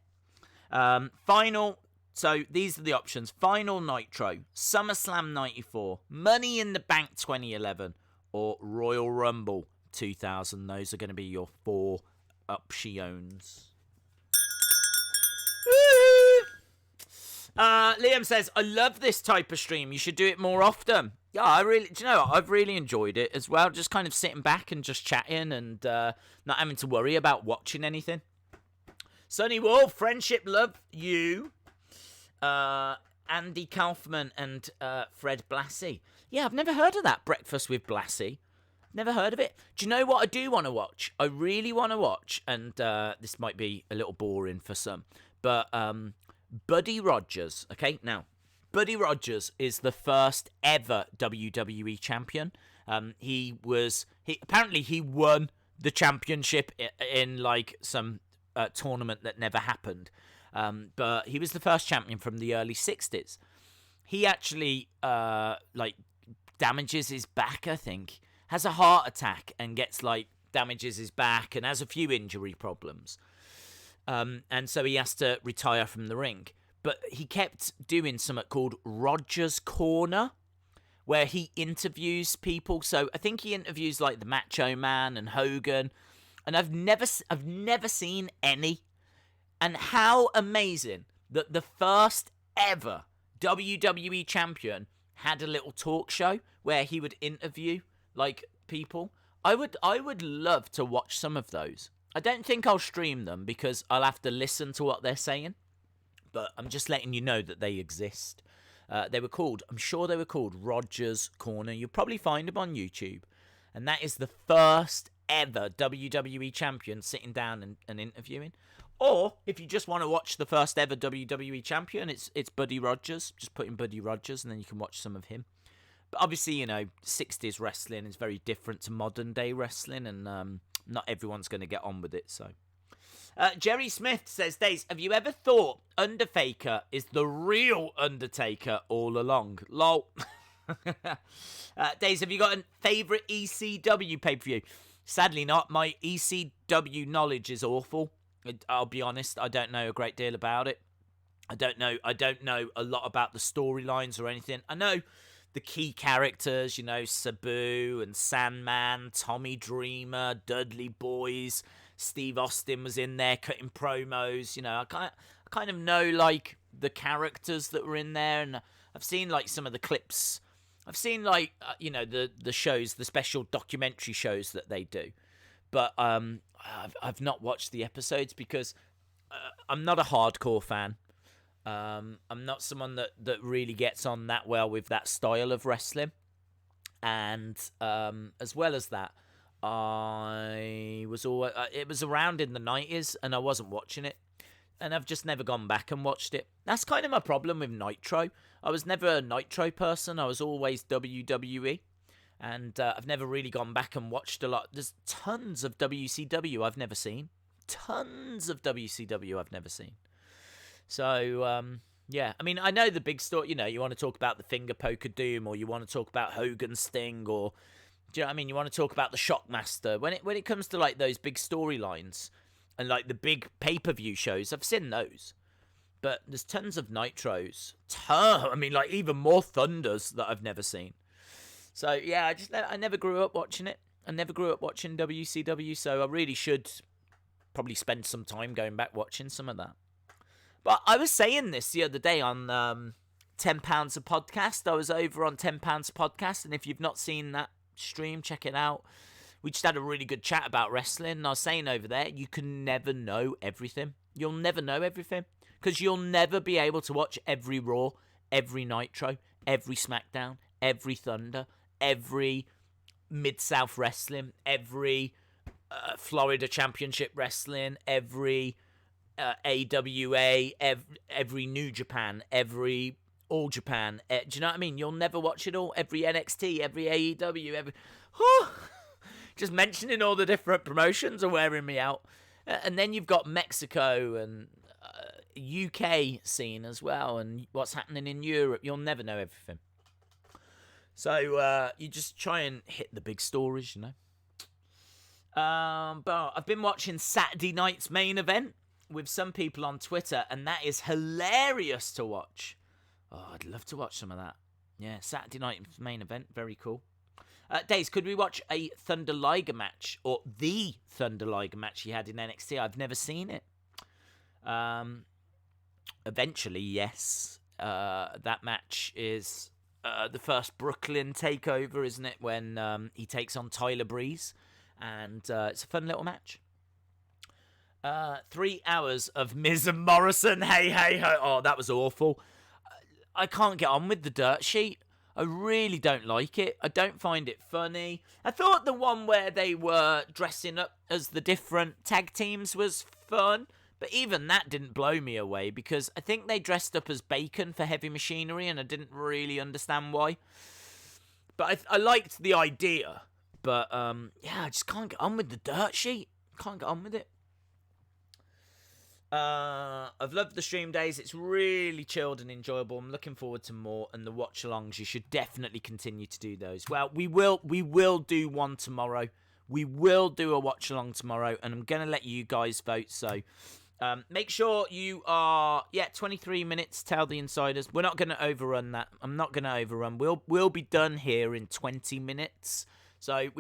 So these are the options. Final Nitro, SummerSlam 94, Money in the Bank 2011, or Royal Rumble 2000. Those are going to be your 4 options. Liam says, I love this type of stream. You should do it more often. Yeah, do you know what? I've really enjoyed it as well. Just kind of sitting back and just chatting and not having to worry about watching anything. Sonny Wolf, friendship, love you. Andy Kaufman and Fred Blassie. Yeah, I've never heard of that. Breakfast with Blassie. Never heard of it. Do you know what I do want to watch? I really want to watch, and this might be a little boring for some, but Buddy Rogers. Okay, now, Buddy Rogers is the first ever WWE champion. He apparently won the championship in like some tournament that never happened. But he was the first champion from the early 60s. He actually damages his back, I think. Has a heart attack and damages his back and has a few injury problems. And so he has to retire from the ring. But he kept doing something called Rogers Corner, where he interviews people. So I think he interviews like the Macho Man and Hogan. And I've never seen any. And how amazing that the first ever WWE champion had a little talk show where he would interview like people. I would love to watch some of those. I don't think I'll stream them because I'll have to listen to what they're saying. But I'm just letting you know that they exist. I'm sure they were called Rogers Corner. You'll probably find them on YouTube. And that is the first ever WWE champion sitting down and interviewing. Or if you just want to watch the first ever WWE champion, it's Buddy Rogers. Just put in Buddy Rogers and then you can watch some of him. But obviously, 60s wrestling is very different to modern day wrestling, and not everyone's going to get on with it. So, Jerry Smith says, Days, have you ever thought Undertaker is the real Undertaker all along? Lol. Days, have you got a favourite ECW pay-per-view? Sadly not. My ECW knowledge is awful. I'll be honest, I don't know a great deal about it. I don't know a lot about the storylines or anything. I know the key characters, Sabu and Sandman, Tommy Dreamer, Dudley Boys, Steve Austin was in there cutting promos. I kind of know like the characters that were in there, and I've seen like some of the clips. I've seen like the shows, the special documentary shows that they do. But I've not watched the episodes because I'm not a hardcore fan. I'm not someone that really gets on that well with that style of wrestling. And as well as that, it was around in the 90s and I wasn't watching it. And I've just never gone back and watched it. That's kind of my problem with Nitro. I was never a Nitro person. I was always WWE. And I've never really gone back and watched a lot. There's tons of WCW I've never seen. Tons of WCW I've never seen. So, yeah. I mean, I know the big story. You want to talk about the Finger Poke of Doom, or you want to talk about Hogan's Sting, or, do you know what I mean? You want to talk about the Shockmaster. When it comes to, like, those big storylines and, like, the big pay-per-view shows, I've seen those. But there's tons of Nitros. Like, even more Thunders that I've never seen. So, yeah, I never grew up watching it. I never grew up watching WCW, so I really should probably spend some time going back watching some of that. But I was saying this the other day on £10 a podcast. I was over on £10 a podcast, and if you've not seen that stream, check it out. We just had a really good chat about wrestling, and I was saying over there, you can never know everything. You'll never know everything, because you'll never be able to watch every Raw, every Nitro, every Smackdown, every Thunder, every Mid-South Wrestling, every Florida Championship Wrestling, every AWA, every New Japan, every All Japan. Do you know what I mean? You'll never watch it all. Every NXT, every AEW, every... Just mentioning all the different promotions are wearing me out. And then you've got Mexico and UK scene as well, and what's happening in Europe. You'll never know everything. So you just try and hit the big stories, you know. But I've been watching Saturday night's main event with some people on Twitter, and that is hilarious to watch. Oh, I'd love to watch some of that. Yeah, Saturday night's main event, very cool. Days, could we watch a Thunder Liger match, or the Thunder Liger match he had in NXT? I've never seen it. Eventually, yes. That match is the first Brooklyn takeover, isn't it? When he takes on Tyler Breeze, and it's a fun little match. 3 hours of Miz and Morrison. Hey, hey, hey. Oh, that was awful. I can't get on with the dirt sheet. I really don't like it. I don't find it funny. I thought the one where they were dressing up as the different tag teams was fun, but even that didn't blow me away, because I think they dressed up as Bacon for Heavy Machinery, and I didn't really understand why. But I liked the idea, but yeah, I just can't get on with the dirt sheet. Can't get on with it. I've loved the stream days. It's really chilled and enjoyable. I'm looking forward to more, and the watch-alongs, you should definitely continue to do those. Well, we will do one tomorrow. We will do a watch-along tomorrow, and I'm going to let you guys vote. So make sure you are 23 minutes. Tell the insiders. We're not going to overrun that. I'm not going to overrun. We'll be done here in 20 minutes. So I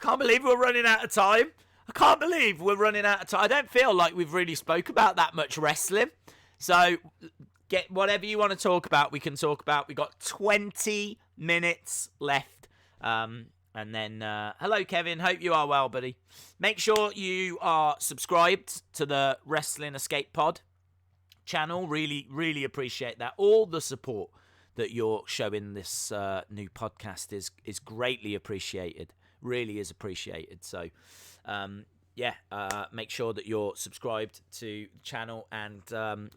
can't believe we're running out of time. I can't believe we're running out of time. I don't feel like we've really spoke about that much wrestling. So get whatever you want to talk about, we can talk about. We've got 20 minutes left. And then, hello, Kevin. Hope you are well, buddy. Make sure you are subscribed to the Wrestling Escape Pod channel. Really, really appreciate that. All the support that you're showing this new podcast is greatly appreciated. Really is appreciated. So... make sure that you're subscribed to the channel, and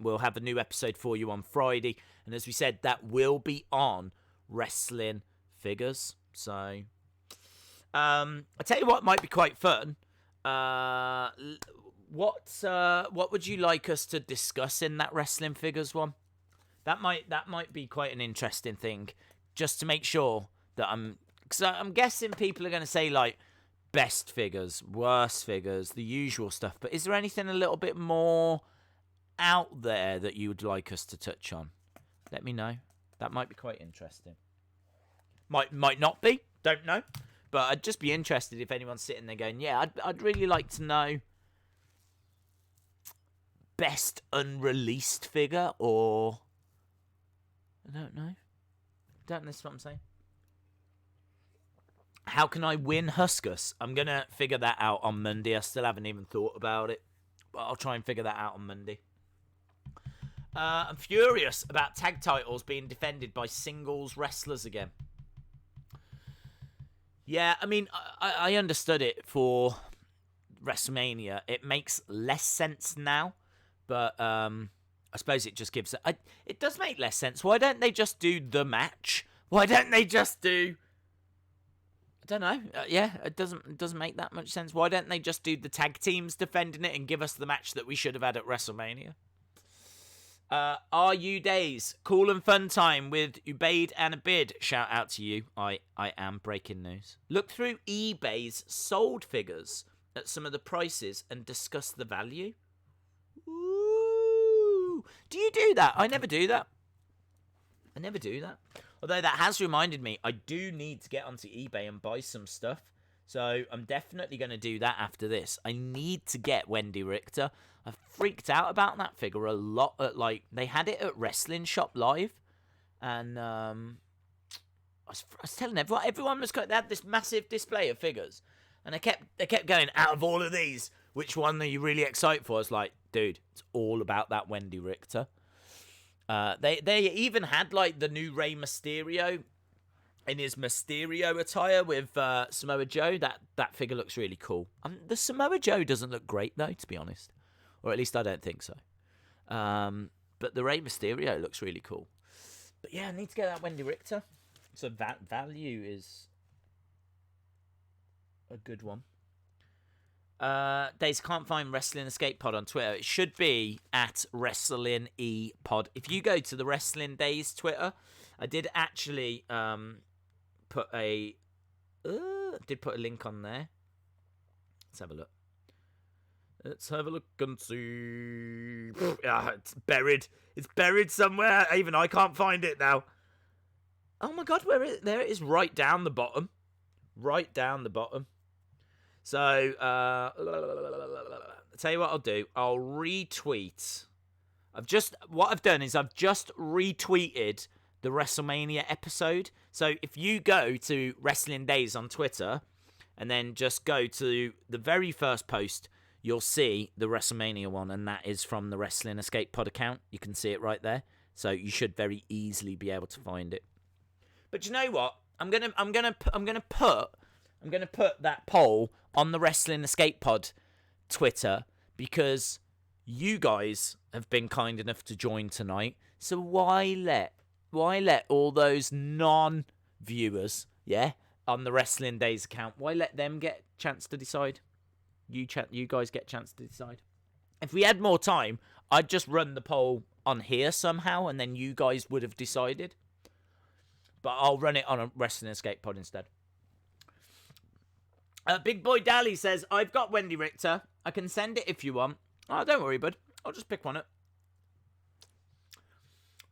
we'll have a new episode for you on Friday. And as we said, that will be on wrestling figures. So, I tell you what might be quite fun. What would you like us to discuss in that wrestling figures one? That might be quite an interesting thing, just to make sure that because I'm guessing people are going to say like, best figures, worst figures, the usual stuff. But is there anything a little bit more out there that you would like us to touch on? Let me know. That might be quite interesting. Might not be. Don't know. But I'd just be interested if anyone's sitting there going, yeah, I'd really like to know best unreleased figure, or... I don't know. Don't know what I'm saying. How can I win Huskus? I'm going to figure that out on Monday. I still haven't even thought about it, but I'll try and figure that out on Monday. I'm furious about tag titles being defended by singles wrestlers again. Yeah, I mean, I understood it for WrestleMania. It makes less sense now, but I suppose it just gives... It does make less sense. Why don't they just do the match? Why don't they just do... I don't know. It doesn't make that much sense. Why don't they just do the tag teams defending it and give us the match that we should have had at WrestleMania? RU Days, cool and fun time with Ubaid and Abid. Shout out to you. I am breaking news. Look through eBay's sold figures at some of the prices and discuss the value. Ooh. Do you do that? I never do that. Although that has reminded me, I do need to get onto eBay and buy some stuff. So I'm definitely going to do that after this. I need to get Wendy Richter. I freaked out about that figure a lot. They had it at Wrestling Shop Live. And I was telling everyone was got, they had this massive display of figures. And they kept going, out of all of these, which one are you really excited for? I was like, dude, it's all about that Wendy Richter. They even had like the new Rey Mysterio in his Mysterio attire with Samoa Joe. That figure looks really cool. The Samoa Joe doesn't look great though, to be honest, or at least I don't think so. But the Rey Mysterio looks really cool. But yeah, I need to get that Wendy Richter. So that value is a good one. Days can't find Wrestling Escape Pod on Twitter. It should be at Wrestling E Pod. If you go to the Wrestling Days Twitter, I did actually put a link on there. Let's have a look. Let's have a look and see. It's buried. It's buried somewhere. Even I can't find it now. Oh my god, where is it? There it is, right down the bottom. Right down the bottom. So, I'll tell you what I'll do. I'll retweet. What I've done is I've just retweeted the WrestleMania episode. So if you go to Wrestling Days on Twitter and then just go to the very first post, you'll see the WrestleMania one, and that is from the Wrestling Escape Pod account. You can see it right there. So you should very easily be able to find it. But you know what? I'm gonna put that poll on the Wrestling Escape Pod Twitter because you guys have been kind enough to join tonight. So why let all those non-viewers, on the Wrestling Days account, why let them get a chance to decide? You guys get a chance to decide. If we had more time, I'd just run the poll on here somehow, and then you guys would have decided. But I'll run it on a Wrestling Escape Pod instead. Big Boy Dally says, I've got Wendy Richter. I can send it if you want. Oh, don't worry, bud. I'll just pick one up.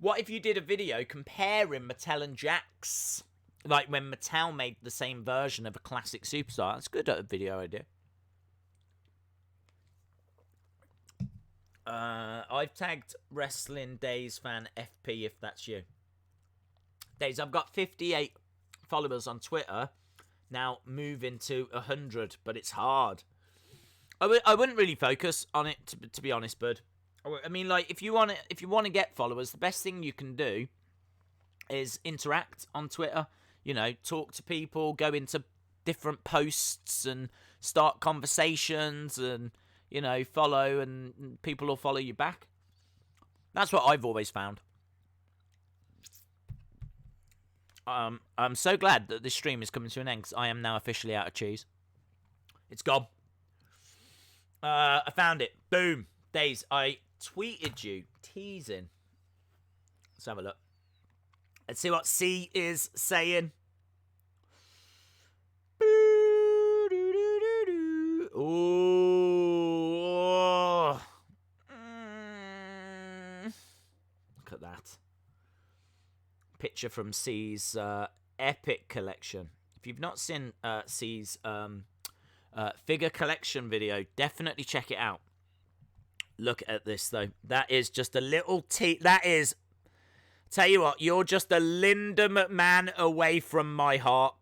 What if you did a video comparing Mattel and Jax? Like when Mattel made the same version of a classic superstar. That's a good video idea. I've tagged Wrestling Days fan FP if that's you. Days, I've got 58 followers on Twitter. Now moving to 100, but it's hard. I wouldn't really focus on it to be honest, bud. I mean, like if you want to get followers, the best thing you can do is interact on Twitter. You know, talk to people, go into different posts and start conversations, and you know, follow, and people will follow you back. That's what I've always found. I'm so glad that this stream is coming to an end because I am now officially out of cheese. It's gone. I found it. Boom. Days, I tweeted you teasing. Let's have a look. Let's see what C is saying. Ooh. Look at that. Picture from C's Epic collection. If you've not seen C's figure collection video, definitely check it out. Look at this though. That is just a little that is, tell you what, you're just a Linda McMahon away from my heart.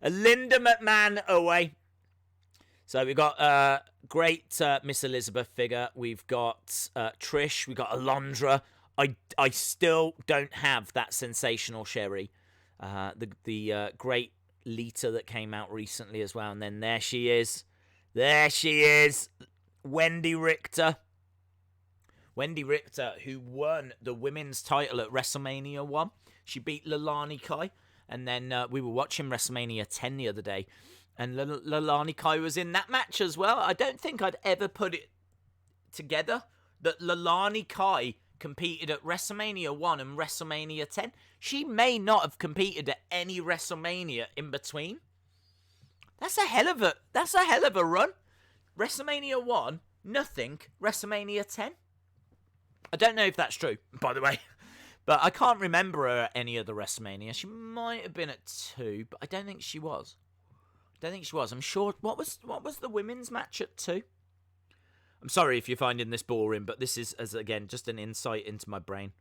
A Linda McMahon away. So we've got great Miss Elizabeth figure. We've got Trish. We've got Alondra. I still don't have that sensational Sherry. The great Lita that came out recently as well. And then there she is. There she is. Wendy Richter. Wendy Richter, who won the women's title at WrestleMania 1. She beat Lalani Kai. And then we were watching WrestleMania 10 the other day. And Lalani Kai was in that match as well. I don't think I'd ever put it together that Lalani Kai competed at WrestleMania 1 and WrestleMania 10. She may not have competed at any WrestleMania in between. That's a hell of a run. WrestleMania 1, nothing. WrestleMania 10. I don't know if that's true, by the way. But I can't remember her at any other WrestleMania. She might have been at 2, but I don't think she was. Don't think she was. I'm sure. What was the women's match at 2? I'm sorry if you're finding this boring, but this is, as again, just an insight into my brain.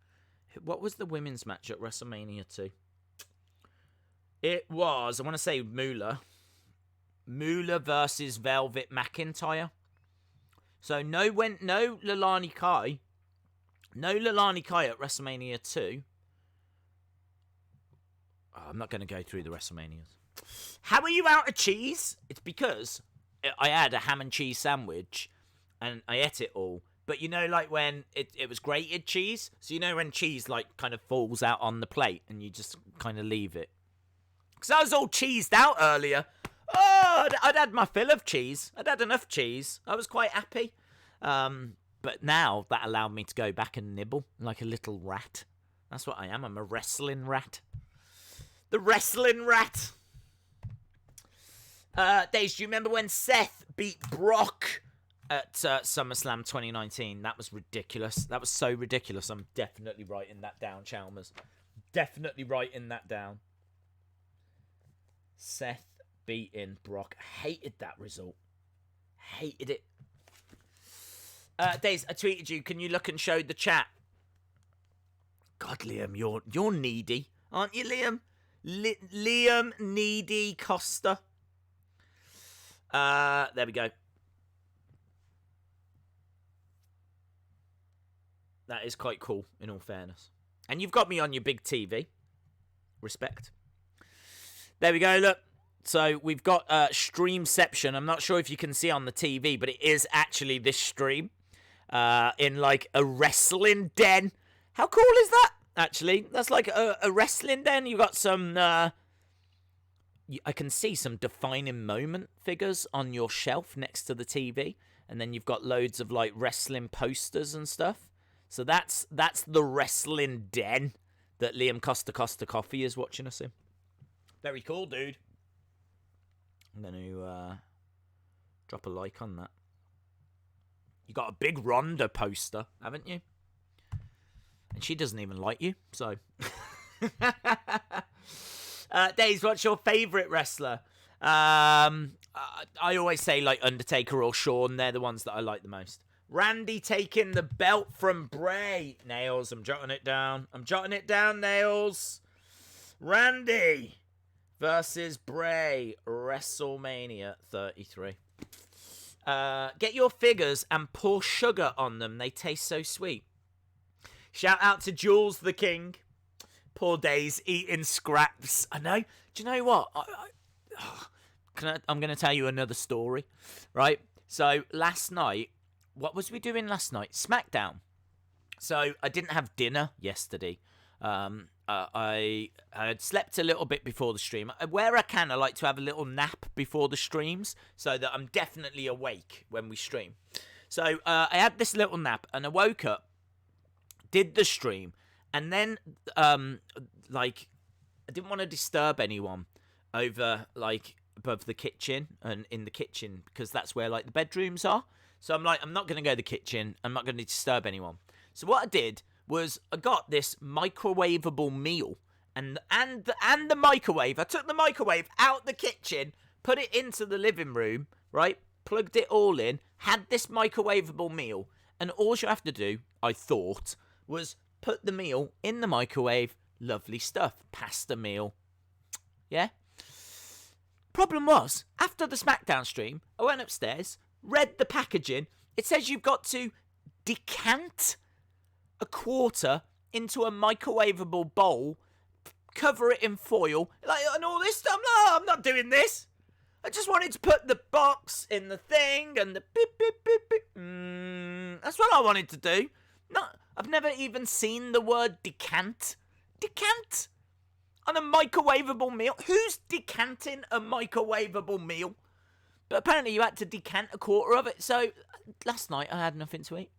What was the women's match at WrestleMania 2? It was, I want to say Moolah versus Velvet McIntyre. So no Lalani Kai. No Lalani Kai at WrestleMania 2. Oh, I'm not going to go through the WrestleManias. How are you out of cheese? It's because I had a ham and cheese sandwich and I ate it all. But you know, like when it was grated cheese? So you know when cheese like kind of falls out on the plate and you just kind of leave it? Because I was all cheesed out earlier. Oh, I'd had my fill of cheese. I'd had enough cheese. I was quite happy. But now that allowed me to go back and nibble like a little rat. That's what I am. I'm a wrestling rat. The wrestling rat. Days, do you remember when Seth beat Brock at SummerSlam 2019? That was ridiculous. That was so ridiculous. I'm definitely writing that down, Chalmers. Definitely writing that down. Seth beating Brock. Hated that result. Hated it. Days, I tweeted you. Can you look and show the chat? God, Liam, you're needy, aren't you, Liam? Liam Needy Costa. There we go. That is quite cool, in all fairness. And you've got me on your big TV. Respect. There we go, look. So we've got Streamception. I'm not sure if you can see on the TV, but it is actually this stream. In like a wrestling den. How cool is that? Actually, that's like a wrestling den. You got some. I can see some defining moment figures on your shelf next to the TV, and then you've got loads of like wrestling posters and stuff. So that's the wrestling den that Liam Costa Coffee is watching us in. Very cool, dude. I'm going to drop a like on that. You got a big Ronda poster, haven't you? And she doesn't even like you, so. Days, what's your favourite wrestler? I always say like Undertaker or Shawn. They're the ones that I like the most. Randy taking the belt from Bray. Nails, I'm jotting it down. Nails. Randy versus Bray, WrestleMania 33. Get your figures and pour sugar on them. They taste so sweet. Shout out to Jules the King. Poor Days eating scraps. I know. Do you know what? I'm going to tell you another story, right? So last night, what was we doing last night? Smackdown. So I didn't have dinner yesterday. I had slept a little bit before the stream. Where I can, I like to have a little nap before the streams so that I'm definitely awake when we stream. So I had this little nap and I woke up, did the stream, and then like I didn't want to disturb anyone over like above the kitchen and in the kitchen because that's where like the bedrooms are. So I'm like, I'm not going to go to the kitchen. I'm not going to disturb anyone. So what I did was I got this microwavable meal and the microwave. I took the microwave out the kitchen, put it into the living room, right? Plugged it all in, had this microwavable meal, and all you have to do, I thought, was put the meal in the microwave. Lovely stuff. Pasta meal. Yeah? Problem was, after the Smackdown stream, I went upstairs, read the packaging. It says you've got to decant a quarter into a microwavable bowl, cover it in foil, like, and all this stuff. No, I'm not doing this. I just wanted to put the box in the thing and the beep, beep, beep, beep. That's what I wanted to do. No, I've never even seen the word decant. Decant? On a microwavable meal? Who's decanting a microwavable meal? But apparently you had to decant a quarter of it. So last night I had nothing to eat.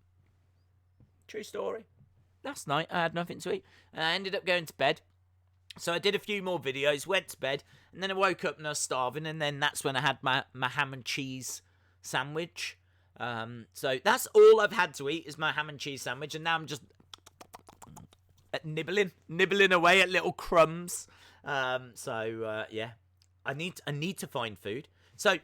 True story. Last night I had nothing to eat. And I ended up going to bed. So I did a few more videos, went to bed, and then I woke up and I was starving, and then that's when I had my ham and cheese sandwich. So that's all I've had to eat is my ham and cheese sandwich, and now I'm just nibbling away at little crumbs. Yeah, I need to find food. So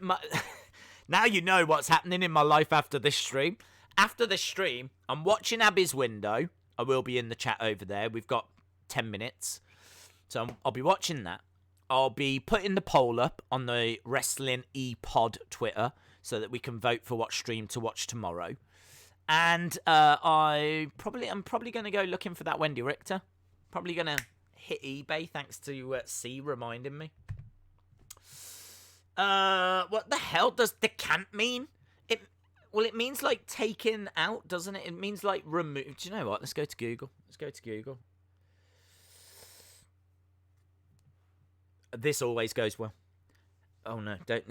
now you know what's happening in my life after this stream. After this stream, I'm watching Abby's window. I will be in the chat over there. We've got 10 minutes. So I'll be watching that. I'll be putting the poll up on the Wrestling ePod Twitter so that we can vote for what stream to watch tomorrow. And I'm probably going to go looking for that Wendy Richter. Probably going to hit eBay thanks to C reminding me. What the hell does decant mean? It means like taken out, doesn't it? It means like removed. Do you know what? Let's go to Google. This always goes well. Oh no, don't.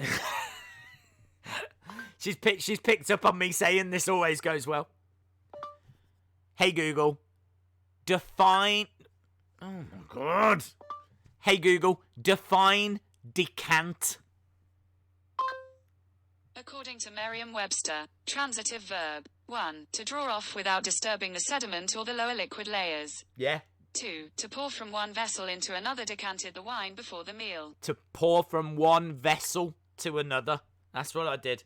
She's picked up on me saying this always goes well. Hey Google, define. Oh my god. Hey Google, define decant. According to Merriam-Webster, transitive verb. 1. To draw off without disturbing the sediment or the lower liquid layers. Yeah. 2. To pour from one vessel into another, decanted the wine before the meal. To pour from one vessel to another. That's what I did.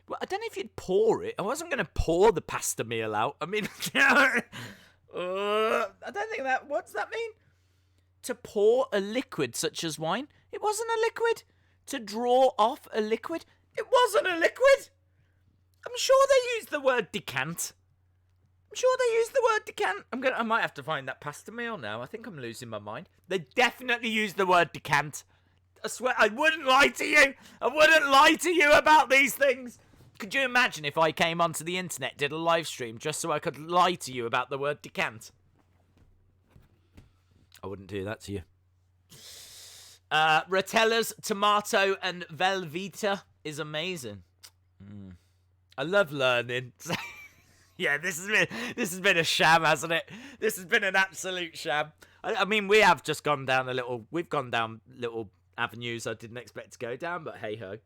Well, I don't know if you'd pour it. I wasn't going to pour the pasta meal out. I mean, I don't think that... What's that mean? To pour a liquid such as wine? It wasn't a liquid. To draw off a liquid? It wasn't a liquid. I'm sure they used the word decant. I might have to find that pasta meal now. I think I'm losing my mind. They definitely used the word decant. I swear, I wouldn't lie to you. I wouldn't lie to you about these things. Could you imagine if I came onto the internet, did a live stream, just so I could lie to you about the word decant? I wouldn't do that to you. Rotella's tomato and Velveeta is amazing. I love learning. Yeah, this has been a sham, hasn't it? This has been an absolute sham. I mean, we have just gone down we've gone down little avenues I didn't expect to go down, but hey ho.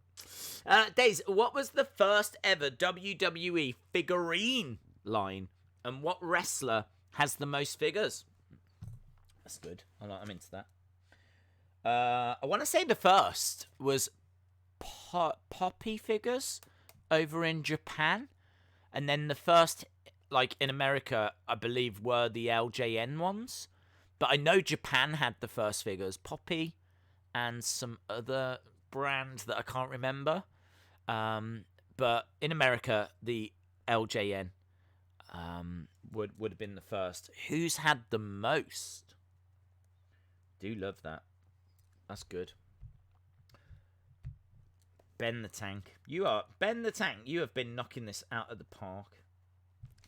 Days, what was the first ever WWE figurine line, and what wrestler has the most figures? That's good. I'm into that. I want to say the first was Poppy figures over in Japan, and then the first, like in America, I believe were the LJN ones. But I know Japan had the first figures, Poppy, and some other brand that I can't remember. But in America, the LJN would have been the first. Who's had the most? Do love that. That's good. Ben the Tank. Ben the Tank, you have been knocking this out of the park.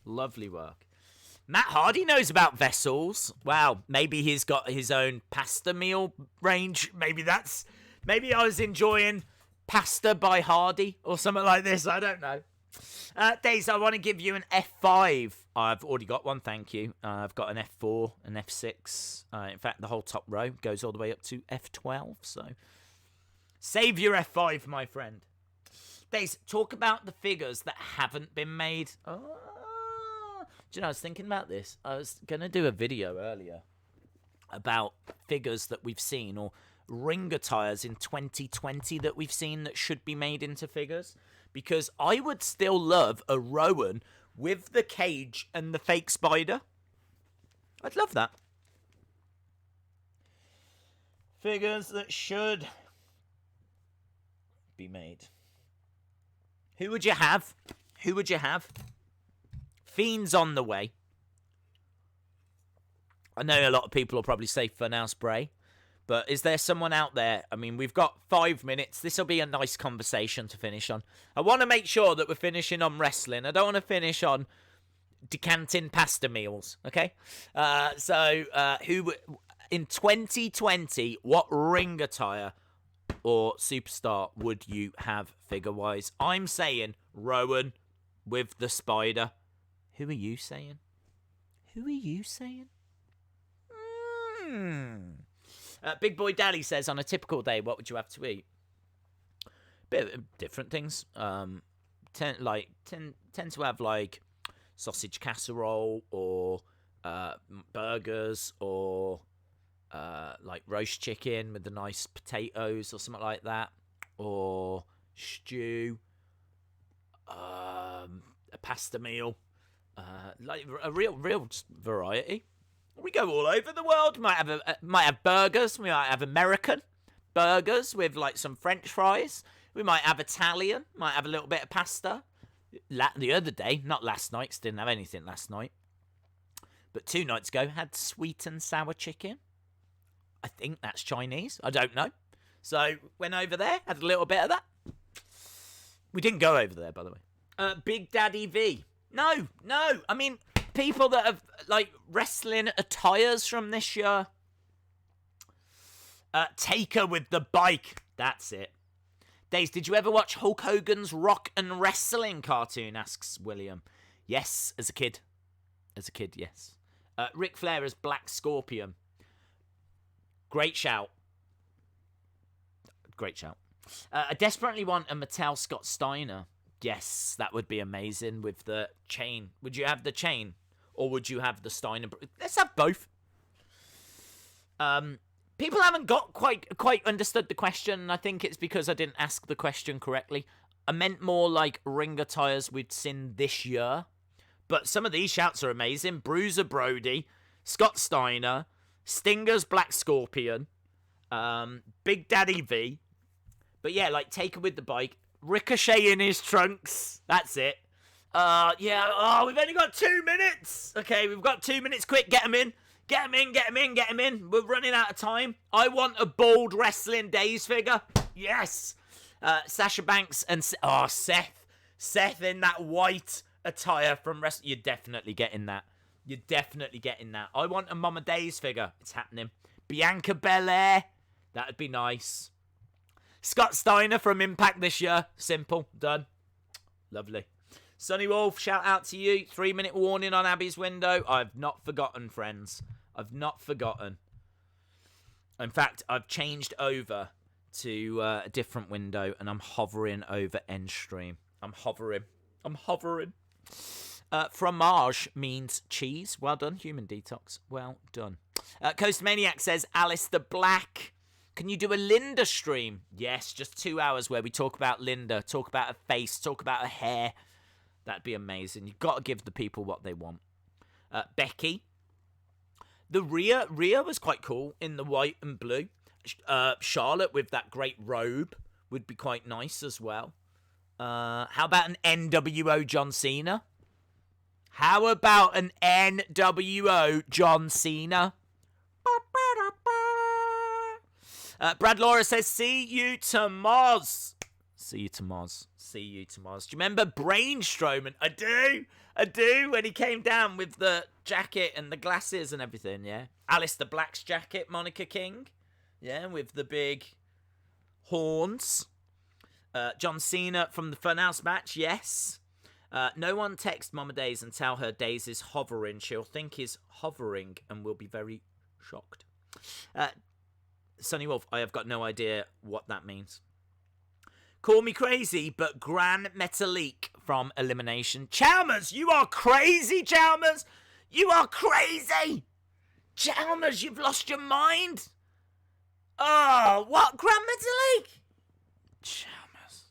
Lovely work. Matt Hardy knows about vessels. Wow, maybe he's got his own pasta meal range. Maybe I was enjoying pasta by Hardy or something like this. I don't know. Days, I want to give you an F5. I've already got one, thank you. I've got an F4, an F6. In fact, the whole top row goes all the way up to F12. So, save your F5, my friend. Days, talk about the figures that haven't been made. Oh, do you know, I was thinking about this. I was going to do a video earlier about figures that we've seen, or ring attires in 2020 that we've seen that should be made into figures. Because I would still love a Rowan with the cage and the fake spider. I'd love that. Figures that should be made. Who would you have? Fiend's on the way. I know a lot of people will probably say Funhouse Bray. But is there someone out there? I mean, we've got 5 minutes. This will be a nice conversation to finish on. I want to make sure that we're finishing on wrestling. I don't want to finish on decanting pasta meals, okay? Who in 2020, what ring attire or superstar would you have figure-wise? I'm saying Rowan with the spider. Who are you saying? Big Boy Daddy says, on a typical day, what would you have to eat? Bit of different things. Tend to have like sausage casserole or burgers or like roast chicken with the nice potatoes or something like that, or stew, a pasta meal, like a real variety. We go all over the world. Might have burgers. We might have American burgers with like some French fries. We might have Italian. Might have a little bit of pasta. The other day, not last night, 'cause didn't have anything last night, but 2 nights ago had sweet and sour chicken. I think that's Chinese. I don't know. So went over there, had a little bit of that. We didn't go over there, by the way. Big Daddy V. No. I mean, people that have like wrestling attires from this year. Taker with the bike. That's it. Days, did you ever watch Hulk Hogan's Rock and Wrestling cartoon? Asks William. Yes, as a kid. Yes. Ric Flair as Black Scorpion. Great shout. I desperately want a Mattel Scott Steiner. Yes, that would be amazing with the chain. Would you have the chain? Or would you have the Steiner? Let's have both. People haven't got quite understood the question. I think it's because I didn't ask the question correctly. I meant more like ring attires we've seen this year. But some of these shouts are amazing. Bruiser Brody, Scott Steiner, Stinger's Black Scorpion, Big Daddy V. But yeah, like Taker with the bike, Ricochet in his trunks. That's it. We've only got 2 minutes. Okay, we've got 2 minutes. Quick, get him in. Get him in. We're running out of time. I want a bald Wrestling Days figure. Yes. Sasha Banks and Seth. Seth in that white attire from Wrestling. You're definitely getting that. I want a Mama Days figure. It's happening. Bianca Belair. That would be nice. Scott Steiner from Impact this year. Simple. Done. Lovely. Sonny Wolf, shout out to you. 3-minute warning on Abby's window. I've not forgotten, friends. I've not forgotten. In fact, I've changed over to a different window and I'm hovering over end stream. I'm hovering. Fromage means cheese. Well done, Human Detox. Well done. Coast Maniac says, Alistair Black. Can you do a Linda stream? Yes, just 2 hours where we talk about Linda, talk about her face, talk about her hair. That'd be amazing. You've got to give the people what they want. Becky. The Rhea was quite cool in the white and blue. Charlotte with that great robe would be quite nice as well. How about an NWO John Cena? Brad Laura says, see you tomorrow. Do you remember Braun Strowman? I do. When he came down with the jacket and the glasses and everything, yeah. Alistair Black's jacket, Monica King. Yeah, with the big horns. John Cena from the Funhouse match, yes. No one text Mama Days and tell her Days is hovering. She'll think he's hovering and will be very shocked. Sonny Wolf, I have got no idea what that means. Call me crazy, but Gran Metalik from Elimination. Chalmers, you are crazy, Chalmers. You are crazy. Chalmers, you've lost your mind. Oh, what? Gran Metalik? Chalmers.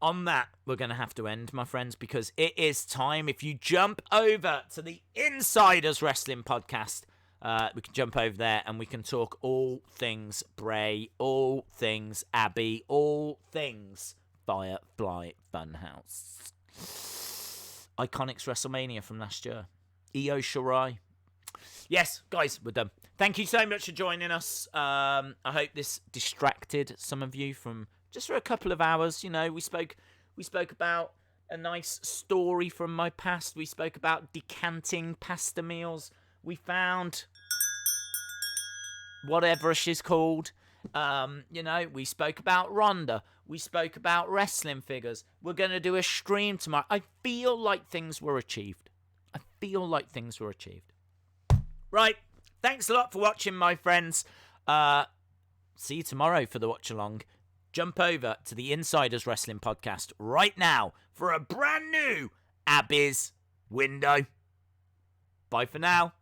On that, we're going to have to end, my friends, because it is time. If you jump over to the Insiders Wrestling podcast, we can jump over there and we can talk all things Bray, all things Abby, all things Firefly Funhouse. Iconics WrestleMania from last year. Io Shirai. Yes, guys, we're done. Thank you so much for joining us. I hope this distracted some of you from just for a couple of hours. You know, we spoke about a nice story from my past. We spoke about decanting pasta meals. We found whatever she's called. We spoke about Ronda. We spoke about wrestling figures. We're going to do a stream tomorrow. I feel like things were achieved. Right. Thanks a lot for watching, my friends. See you tomorrow for the watch along. Jump over to the Insiders Wrestling podcast right now for a brand new Abby's window. Bye for now.